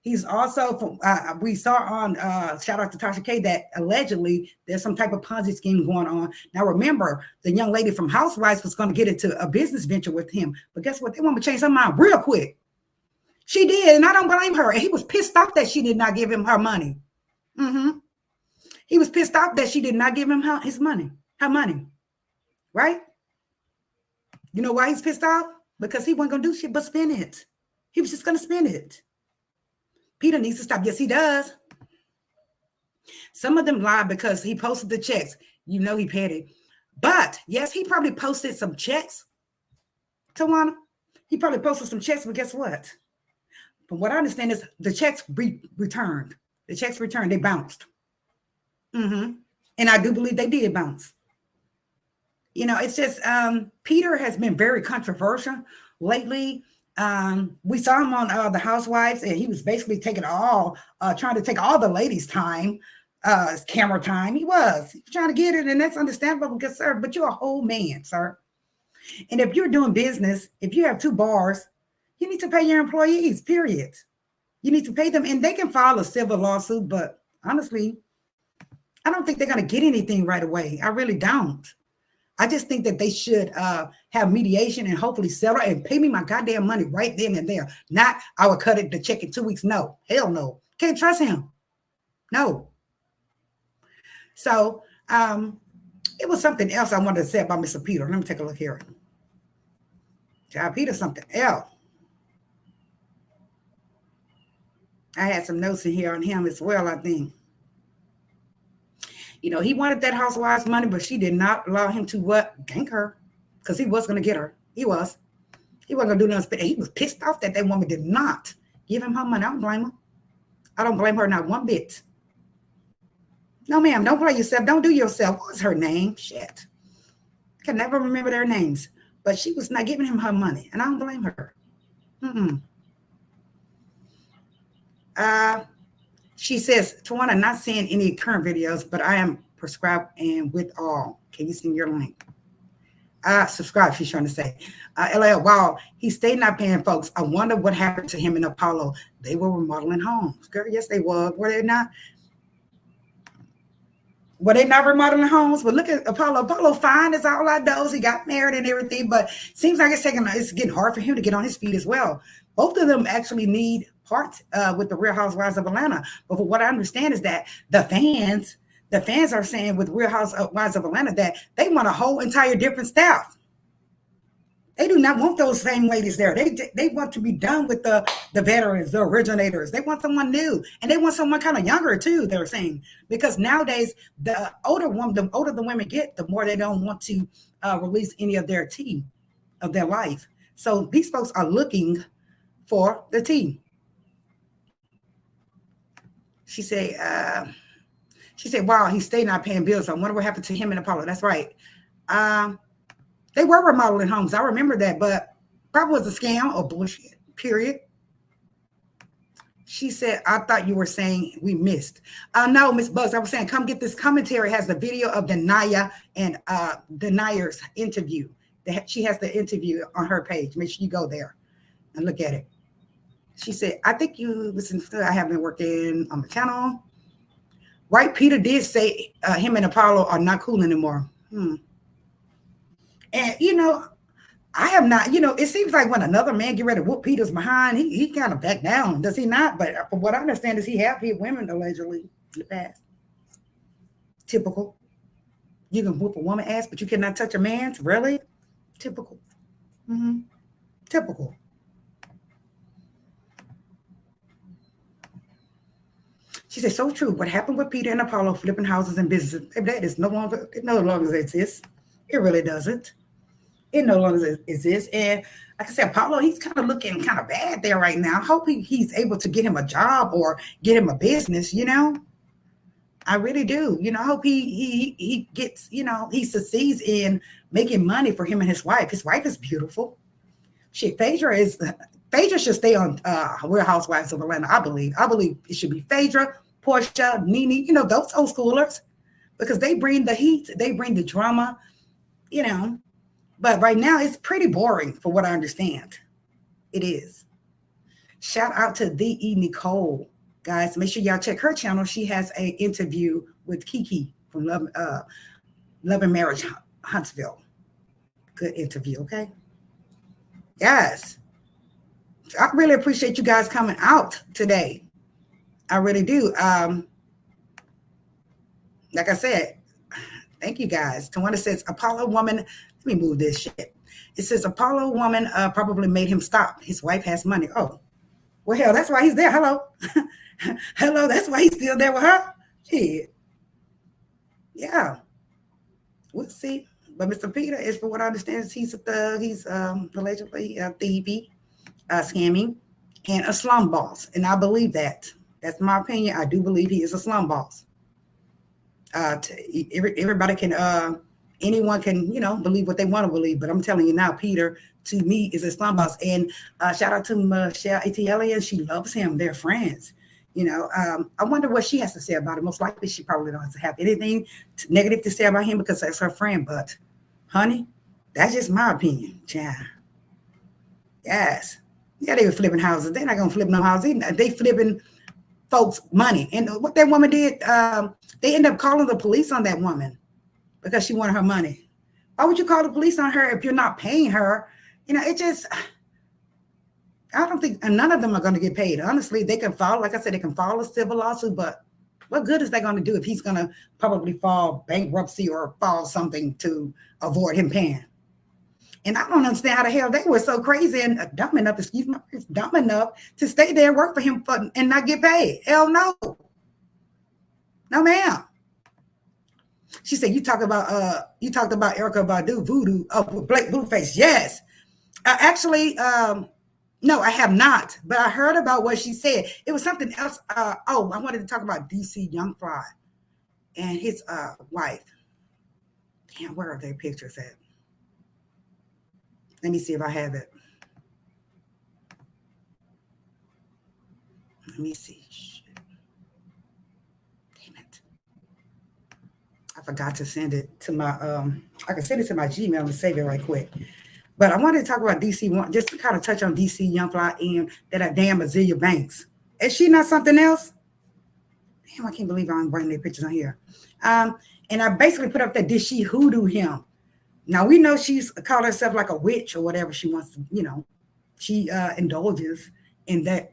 He's also, we saw on, shout out to Tasha K, that allegedly there's some type of Ponzi scheme going on. Now, remember, the young lady from Housewives was going to get into a business venture with him. But guess what? They want to change her mind real quick. She did, and I don't blame her. And he was pissed off that she did not give him her money. He was pissed off that she did not give him her money. Right? You know why he's pissed off? Because he wasn't going to do shit but spend it. He was just going to spend it. Peter needs to stop. Yes, he does. Some of them lie because he posted the checks. He paid it. But, yes, he probably posted some checks Tawana? He probably posted some checks, but guess what? From what I understand is the checks returned. The checks returned. They bounced. Mm-hmm. And I do believe they did bounce. It's just Peter has been very controversial lately. We saw him on the Housewives, and he was basically trying to take all the ladies' time, camera time. He was trying to get it, and that's understandable, because, sir, but you're a whole man, sir. And if you're doing business, if you have 2 bars, you need to pay your employees, period. You need to pay them, and they can file a civil lawsuit, but honestly, I don't think they're going to get anything right away. I really don't. I just think that they should have mediation and hopefully settle and pay me my goddamn money right then and there. Not, I would cut the check in 2 weeks. No, hell no. Can't trust him. No. So it was something else I wanted to say about Mr. Peter. Let me take a look here. Child Peter, something else. I had some notes in here on him as well, I think. He wanted that housewife's money, but she did not allow him to gank her, because he was going to get her. He wasn't going to do nothing. He was pissed off that woman did not give him her money. I don't blame her. I don't blame her not one bit. No, ma'am, don't play yourself. Don't do yourself. What was her name? Shit. I can never remember their names. But she was not giving him her money, and I don't blame her. She says, Tawana, not seeing any current videos, but I am prescribed and with all. Can you send your link? Subscribe, she's trying to say. LL, wow, he stayed not paying folks. I wonder what happened to him and Apollo. They were remodeling homes. Girl, yes, they were. Were they not? Were they not remodeling homes? But look at Apollo. Apollo fine is all I know. He got married and everything, but seems like it's getting hard for him to get on his feet as well. Both of them actually need parts with the Real Housewives of Atlanta. But for what I understand is that the fans are saying with Real Housewives of Atlanta that they want a whole entire different staff. They do not want those same ladies there. They want to be done with the veterans, the originators. They want someone new, and they want someone kind of younger too. They're saying, because nowadays the older the women get, the more they don't want to release any of their tea of their life. So these folks are looking for the tea. She said, wow, he stayed not paying bills. I wonder what happened to him and Apollo. That's right. They were remodeling homes. I remember that, but probably was a scam or bullshit, period. She said, I thought you were saying we missed. No, Miss Bugs, I was saying, come get this commentary. Has the video of Danaya and Danaya's interview. She has the interview on her page. Make sure you go there and look at it. She said, I think you listen to, I have been working on the channel. Right, Peter did say him and Apollo are not cool anymore. And, I have not, it seems like when another man get ready to whoop Peter's behind, he kind of back down. Does he not? But from what I understand is he have hit women allegedly in the past. Typical. You can whoop a woman ass, but you cannot touch a man's? Really? Typical. Typical. She said, so true. What happened with Peter and Apollo flipping houses and businesses, that is no longer exists. It really doesn't. It no longer exists. And like I said, Apollo, he's kind of looking kind of bad there right now. I hope he's able to get him a job or get him a business, I really do. I hope he gets, he succeeds in making money for him and his wife. His wife is beautiful. Phaedra should stay on Real Housewives of Atlanta, I believe. I believe it should be Phaedra, Portia, Nene, those old schoolers, because they bring the heat, they bring the drama, But right now, it's pretty boring for what I understand. It is. Shout out to the Nicole. Guys, make sure y'all check her channel. She has an interview with Kiki from Love and Marriage Huntsville. Good interview, okay? Yes. I really appreciate you guys coming out today. I really do. Like I said, thank you guys. Tawana says, Apollo woman, let me move this shit. It says, Apollo woman probably made him stop. His wife has money. Oh, well, hell, that's why he's there. Hello. Hello, that's why he's still there with her. Shit. Yeah. We'll see. But Mr. Peter is, for what I understand, he's a thug. He's allegedly thievy, scamming, and a slum boss. And I believe that. That's my opinion. I do believe he is a slum boss. Everybody can, anyone can, believe what they want to believe. But I'm telling you now, Peter, to me, is a slum boss. And shout out to Michelle Azealia. She loves him. They're friends. I wonder what she has to say about it. Most likely, she probably doesn't have anything negative to say about him because that's her friend. But, honey, that's just my opinion. Yeah. Yes. Yeah, they were flipping houses. They're not going to flip no houses. They flipping folks' money. And what that woman did, they ended up calling the police on that woman because she wanted her money. Why would you call the police on her if you're not paying her? It just... I don't think, and none of them are going to get paid. Honestly, they can file, like I said, they can file a civil lawsuit, but what good is that going to do if he's going to probably file bankruptcy or file something to avoid him paying? And I don't understand how the hell they were so crazy and dumb enough, dumb enough to stay there and work for him and not get paid. Hell no. No, ma'am. She said, you talked about Erykah Badu, Voodoo, Blake Blueface. Yes. Actually, no, I have not, but I heard about what she said. It was something else. I wanted to talk about DC Young Fly and his wife. Damn, where are their pictures at? Let me see if I have it. Let me see. Shit. Damn it. I forgot to send it to my, I can send it to my Gmail and save it right quick. But I wanted to talk about DC, just to kind of touch on DC Young Fly and that damn Azealia Banks. Is she not something else? Damn, I can't believe I'm bringing their pictures on here. And I basically put up that, did she hoodoo him? Now, we know she's called herself like a witch or whatever she wants to, she indulges in that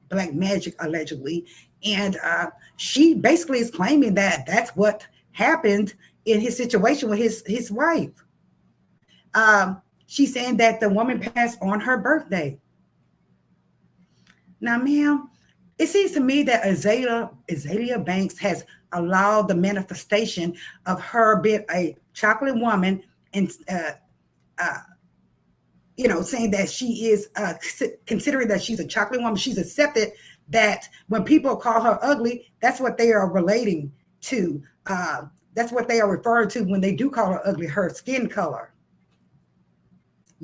black magic, allegedly. And she basically is claiming that that's what happened in his situation with his wife. She's saying that the woman passed on her birthday. Now, ma'am, it seems to me that Azealia Banks has allowed the manifestation of her being a chocolate woman and, saying that she is, considering that she's a chocolate woman, she's accepted that when people call her ugly, that's what they are relating to. That's what they are referring to when they do call her ugly, her skin color.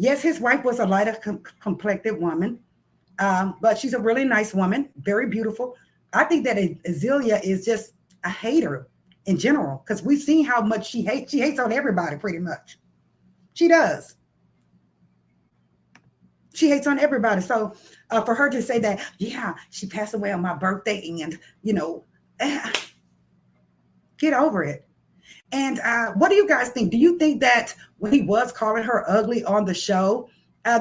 Yes, his wife was a lighter complected woman, but she's a really nice woman, very beautiful. I think that Azealia is just a hater in general because we've seen how much she hates. She hates on everybody pretty much. She does. She hates on everybody. So for her to say that, yeah, she passed away on my birthday and, get over it. And what do you guys think? Do you think that when he was calling her ugly on the show,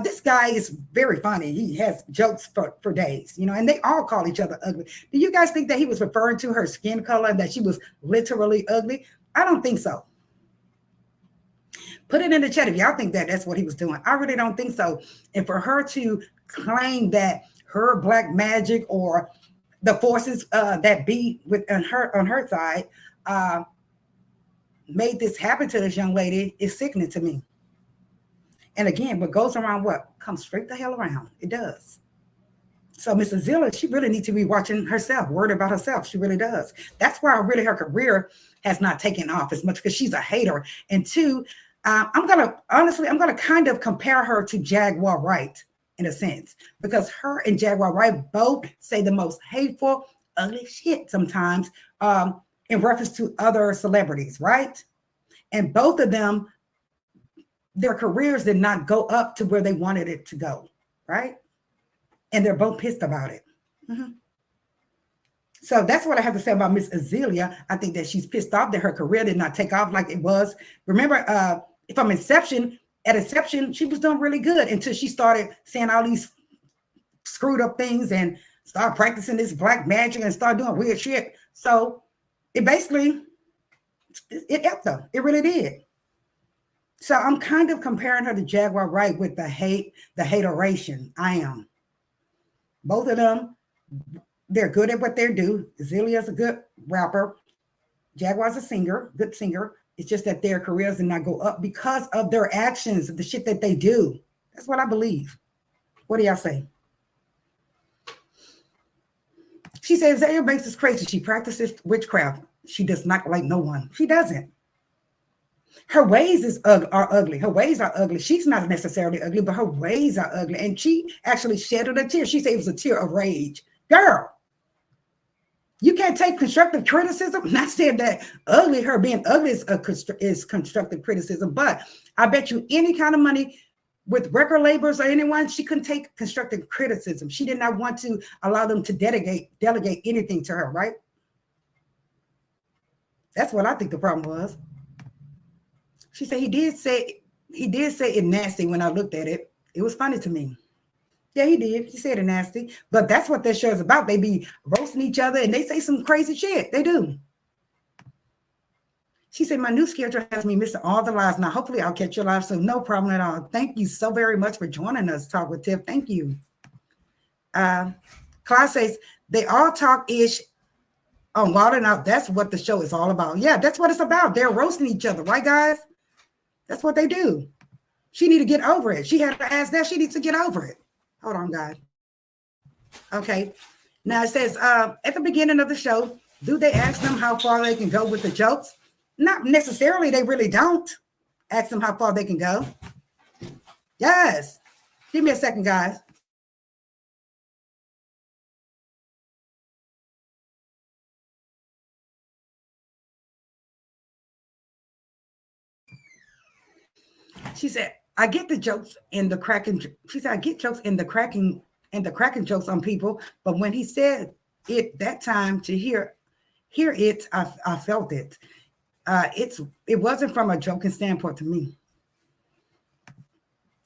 this guy is very funny. He has jokes for days, and they all call each other ugly. Do you guys think that he was referring to her skin color and that she was literally ugly? I don't think so. Put it in the chat if y'all think that that's what he was doing. I really don't think so. And for her to claim that her black magic or the forces that be on her side made this happen to this young lady is sickening to me. And again, what goes around comes straight the hell around. It does. So Miss Azealia, she really needs to be watching herself, worried about herself. She really does. That's why really her career has not taken off as much because she's a hater. And two, I'm going to kind of compare her to Jaguar Wright in a sense, because her and Jaguar Wright both say the most hateful, ugly shit sometimes in reference to other celebrities, right? And both of them, their careers did not go up to where they wanted it to go, right? And they're both pissed about it. Mm-hmm. So that's what I have to say about Miss Azealia. I think that she's pissed off that her career did not take off like it was. Remember, from Inception, she was doing really good until she started saying all these screwed up things and started practicing this black magic and started doing weird shit. So it basically, it helped them. It really did. So I'm kind of comparing her to Jaguar Wright with the hateration. I am. Both of them, they're good at what they do. Azalea's a good rapper. Jaguar's a singer, good singer. It's just that their careers did not go up because of their actions, the shit that they do. That's what I believe. What do y'all say? She says Azealia Banks is crazy. She practices witchcraft. She does not like no one. She doesn't. Her ways are ugly. Her ways are ugly. She's not necessarily ugly, but her ways are ugly. And she actually shed a tear. She said it was a tear of rage. Girl, you can't take constructive criticism. Not saying that her being ugly is constructive criticism, but I bet you any kind of money with record labels or anyone, she couldn't take constructive criticism. She did not want to allow them to delegate anything to her, right? That's what I think the problem was. She said he did say it nasty when I looked at it. It was funny to me. Yeah, he did. He said it nasty. But that's what that show is about. They be roasting each other and they say some crazy shit. They do. She said, my new schedule has me missing all the lives. Now, hopefully I'll catch your live soon. No problem at all. Thank you so very much for joining us, Talk with Tiff. Thank you. Class says, they all talk ish on Wild and Out. That's what the show is all about. Yeah, that's what it's about. They're roasting each other. Right, guys? That's what they do. She need to get over it. She had her ass there. She needs to get over it. Hold on, guys. Okay. Now it says, at the beginning of the show, do they ask them how far they can go with the jokes? Not necessarily. They really don't ask them how far they can go. Yes. Give me a second, guys. She said, I get the jokes in the cracking. She said, I get jokes in the cracking jokes on people. But when he said it that time to hear it, I felt it. It wasn't from a joking standpoint to me.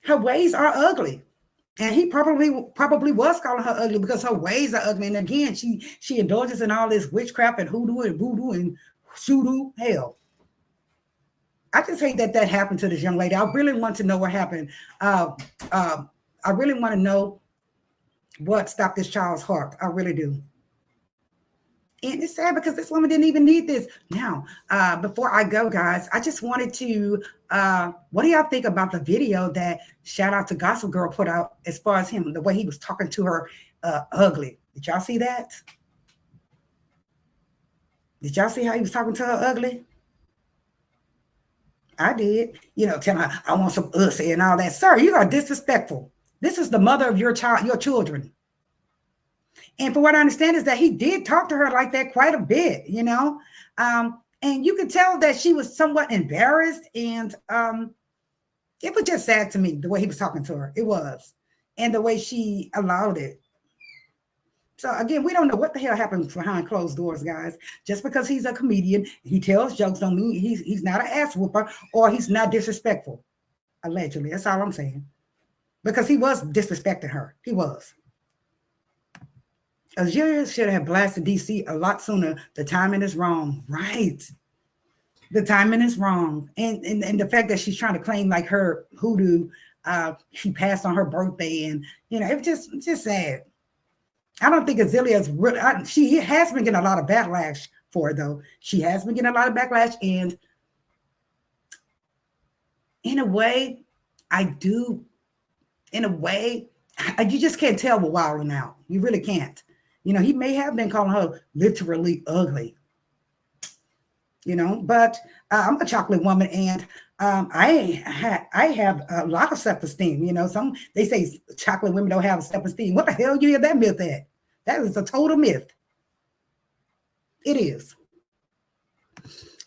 Her ways are ugly. And he probably was calling her ugly because her ways are ugly. And again, she indulges in all this witchcraft and hoodoo and voodoo and shoodoo. Hell. I just hate that happened to this young lady. I really want to know what happened. I really want to know what stopped this child's heart. I really do. And it's sad because this woman didn't even need this. Now, before I go, guys, I just wanted to, what do y'all think about the video that Shout Out to Gossip Girl put out as far as him, the way he was talking to her ugly? Did y'all see that? Did y'all see how he was talking to her ugly? I did. Telling her, I want some ussy and all that. Sir, you are disrespectful. This is the mother of your children. And for what I understand is that he did talk to her like that quite a bit, and you could tell that she was somewhat embarrassed, and it was just sad to me the way he was talking to her. It was, and the way she allowed it. So again, we don't know what the hell happens behind closed doors, guys. Just because he's a comedian, he tells jokes, don't mean he's not an ass whooper or he's not disrespectful. Allegedly, that's all I'm saying. Because he was disrespecting her. He was. Azealia should have blasted DC a lot sooner. The timing is wrong. Right. The timing is wrong. And the fact that she's trying to claim like her hoodoo, she passed on her birthday. And, it's just sad. I don't think Azealia is really, she has been getting a lot of backlash for it, though. She has been getting a lot of backlash. And in a way, you just can't tell with Wilding Out. You really can't. He may have been calling her literally ugly, but I'm a chocolate woman and I have a lot of self-esteem. They say chocolate women don't have self-esteem. What the hell you hear that myth at? That is a total myth. It is.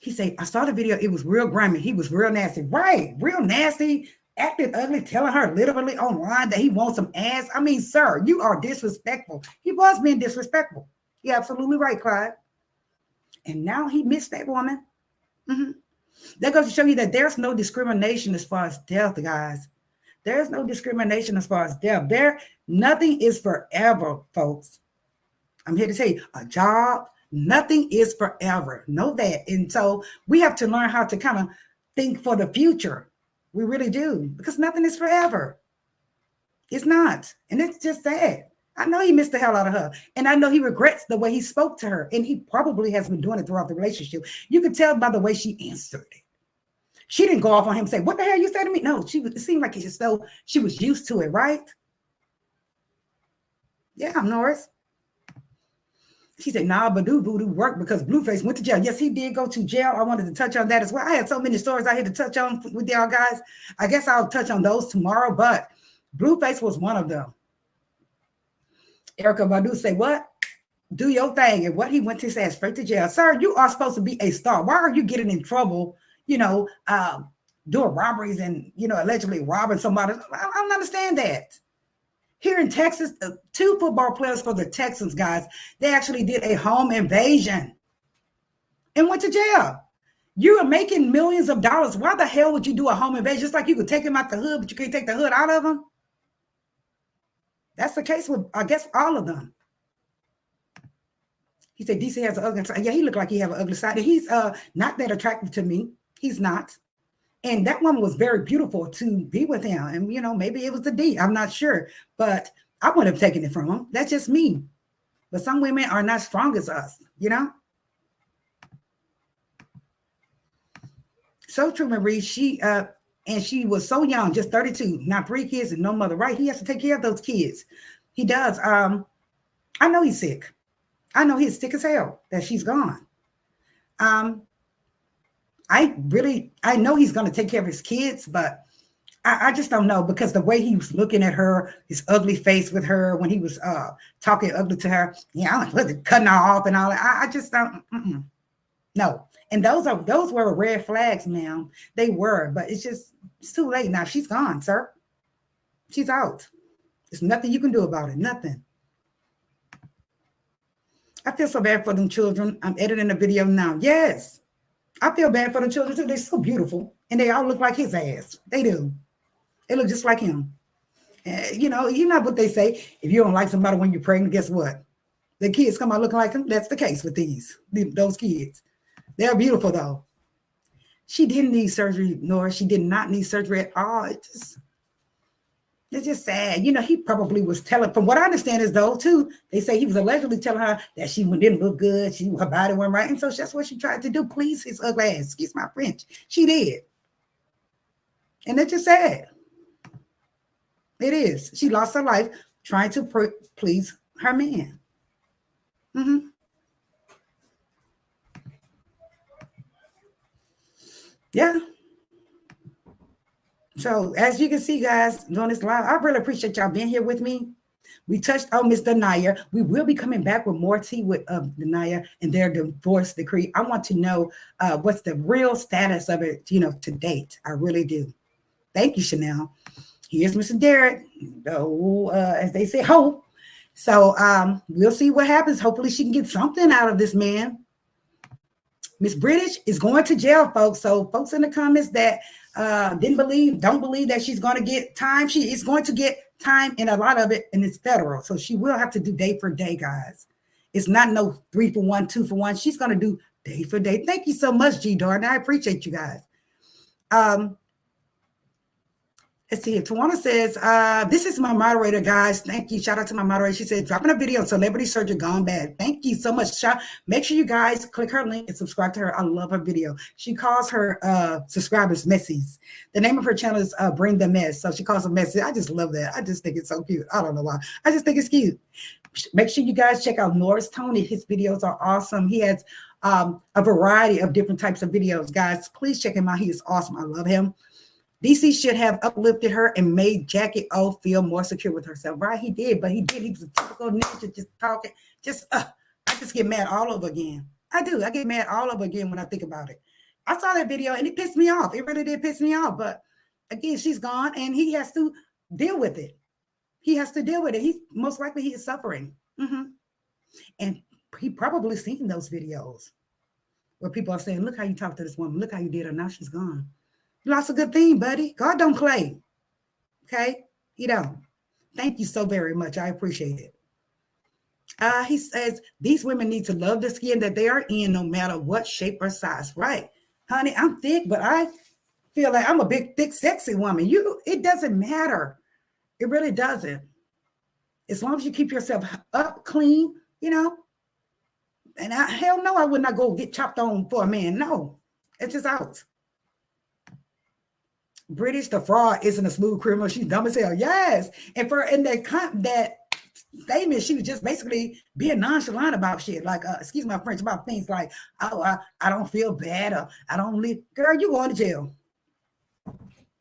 He said, I saw the video. It was real grimy. He was real nasty. Right. Real nasty. Acting ugly, telling her literally online that he wants some ass. I mean, sir, you are disrespectful. He was being disrespectful. You're absolutely right, Clyde. And now he missed that woman. Mm-hmm. That goes to show you that there's no discrimination as far as death, guys. There's no discrimination as far as death. Nothing is forever, folks. I'm here to tell you, a job, nothing is forever. Know that. And so we have to learn how to kind of think for the future. We really do, because nothing is forever. It's not. And it's just sad. I know he missed the hell out of her. And I know he regrets the way he spoke to her. And he probably has been doing it throughout the relationship. You could tell by the way she answered it. She didn't go off on him and say, what the hell you say to me? No, it seemed like it's just so she was used to it, right? Yeah, Norris. She said, nah, but voodoo worked because Blueface went to jail. Yes, he did go to jail. I wanted to touch on that as well. I had so many stories I had to touch on with y'all guys. I guess I'll touch on those tomorrow, but Blueface was one of them. Erykah Badu say, what? Do your thing. And what he went to say, straight to jail. Sir, you are supposed to be a star. Why are you getting in trouble, doing robberies and, allegedly robbing somebody? I don't understand that. Here in Texas, 2 football players for the Texans, guys, they actually did a home invasion and went to jail. You are making millions of dollars. Why the hell would you do a home invasion? Just like you could take him out the hood, but you can't take the hood out of him. That's the case with, I guess, all of them. He said DC has an ugly side. Yeah, he looked like he have an ugly side. And he's not that attractive to me. He's not. And that woman was very beautiful to be with him. And, maybe it was the D. I'm not sure. But I wouldn't have taken it from him. That's just me. But some women are not strong as us, So true, Marie. She was so young, just 32, not 3 kids and no mother. Right? He has to take care of those kids. He does. I know he's sick. I know he's sick as hell that she's gone. I know he's going to take care of his kids, but I just don't know, because the way he was looking at her, his ugly face with her when he was talking ugly to her, cutting her off and all that. I just don't. No. And those were red flags, ma'am. They were, but it's too late now. She's gone, sir. She's out. There's nothing you can do about it. Nothing. I feel so bad for them children. I'm editing the video now. Yes. I feel bad for the children too. They're so beautiful. And they all look like his ass. They do. They look just like him. You know what they say. If you don't like somebody when you're pregnant, guess what? The kids come out looking like them. That's the case with those kids. They're beautiful though. She didn't need surgery, nor she did not need surgery at all. It's just sad. He probably was telling, from what I understand is though, too, they say he was allegedly telling her that she didn't look good. Her body wasn't right. And so that's what she tried to do. Please his ugly ass. Excuse my French. She did. And it's just sad. It is. She lost her life trying to please her man. Mm-hmm. Yeah. So as you can see, guys, doing this live, I really appreciate y'all being here with me. We touched on Miss Danaya. We will be coming back with more tea with Danaya and their divorce decree. I want to know what's the real status of it, to date. I really do. Thank you, Chanel. Here's Mr. Derrick. As they say, hope. So we'll see what happens. Hopefully she can get something out of this man. Miss British is going to jail, folks. So folks in the comments that don't believe that she's going to get time. She is going to get time, and a lot of it, and it's federal. So she will have to do day for day, guys. It's not no 3 for 1, 2 for 1. She's going to do day for day. Thank you so much, G Darden. I appreciate you guys. Let's see. Tawana says, this is my moderator, guys. Thank you. Shout out to my moderator. She said, dropping a video on celebrity surgery gone bad. Thank you so much. Make sure you guys click her link and subscribe to her. I love her video. She calls her subscribers messies. The name of her channel is Bring the Mess. So she calls them messy. I just love that. I just think it's so cute. I don't know why. I just think it's cute. Make sure you guys check out Norris Tony. His videos are awesome. He has a variety of different types of videos. Guys, please check him out. He is awesome. I love him. DC should have uplifted her and made Jackie O feel more secure with herself. Right? He did, but he did. He was a typical ninja, just talking. I just get mad all over again. I do. I get mad all over again when I think about it. I saw that video and it pissed me off. It really did piss me off. But again, she's gone and he has to deal with it. He has to deal with it. He most likely he is suffering. Mm-hmm. And he probably seen those videos where people are saying, look how you talk to this woman. Look how you did her. Now she's gone. You lost a good thing, buddy. God don't play. Okay? He don't. Thank you so very much. I appreciate it. He says, these women need to love the skin that they are in no matter what shape or size. Right. Honey, I'm thick, but I feel like I'm a big, thick, sexy woman. It doesn't matter. It really doesn't. As long as you keep yourself up clean, And hell no, I would not go get chopped on for a man. No. It's just out. British, the fraud isn't a smooth criminal. She's dumb as hell. Yes. And that statement, she was just basically being nonchalant about shit. Like, excuse my French, about things like, oh, I don't feel bad, or I don't live. Girl, you going to jail.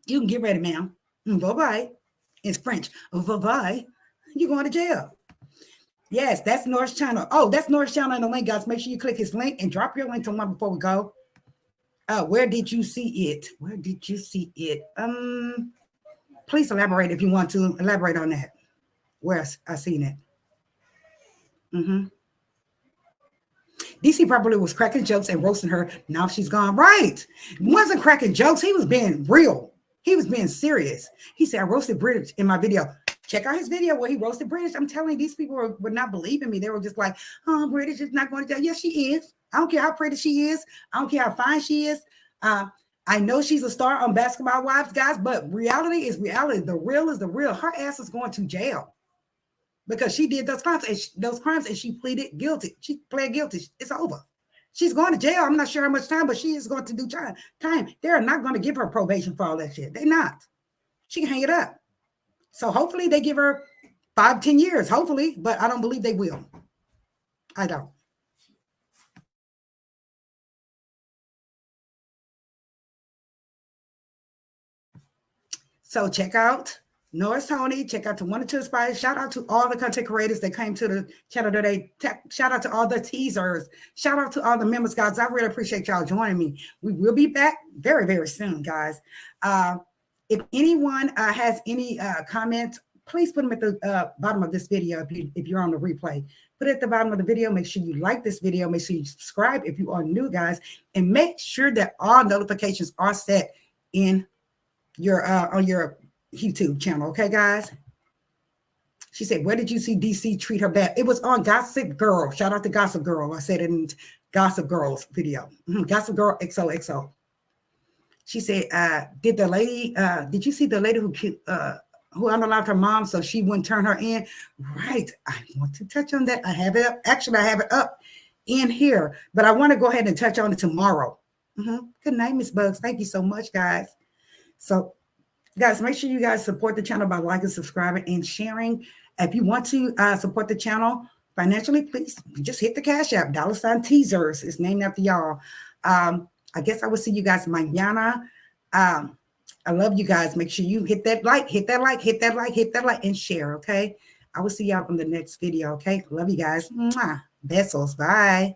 You can get ready, ma'am. Bye-bye. It's French. Bye-bye. You going to jail. Yes, that's North's channel. Oh, that's North's channel in the link, guys. Make sure you click his link and drop your link to one before we go. Where did you see it? Where did you see it? Please elaborate if you want to elaborate on that. Where I seen it. DC probably was cracking jokes and roasting her. Now she's gone. Right. He wasn't cracking jokes. He was being real. He was being serious. He said, I roasted British in my video. Check out his video where he roasted British. I'm telling you, these people would not believe in me. They were just like, oh, British is not going to jail. Yes, she is. I don't care how pretty she is. I don't care how fine she is. I know she's a star on Basketball Wives, guys, but reality is reality. The real is the real. Her ass is going to jail because she did those crimes and she pleaded guilty. She pled guilty. It's over. She's going to jail. I'm not sure how much time, but she is going to do time. They're not going to give her probation for all that shit. They're not. She can hang it up. So hopefully they give her 5-10 years, hopefully, but I don't believe they will. I don't. So check out Norris Tony, check out the One or Two Inspired. Shout out to all the content creators that came to the channel today. Shout out to all the teasers. Shout out to all the members, guys. I really appreciate y'all joining me. We will be back very, very soon, guys. If anyone has any comments, please put them at the bottom of this video if you're on the replay. Put it at the bottom of the video. Make sure you like this video. Make sure you subscribe if you are new, guys. And make sure that all notifications are set in your on your YouTube channel. Okay, guys? She said, where did you see DC treat her bad? It was on Gossip Girl. Shout out to Gossip Girl. I said it in Gossip Girl's video. Gossip Girl XOXO. She said, did you see the lady who unalived her mom so she wouldn't turn her in? Right. I want to touch on that. I have it up. Actually, I have it up in here, but I want to go ahead and touch on it tomorrow. Good night, Miss Bugs. Thank you so much, guys. So, guys, make sure you guys support the channel by liking, subscribing, and sharing. If you want to support the channel financially, please just hit the Cash App. $teasers is named after y'all. I guess I will see you guys mañana. I love you guys. Make sure you hit that like, and share, okay? I will see y'all on the next video, okay? Love you guys. Mwah. Besos. Bye.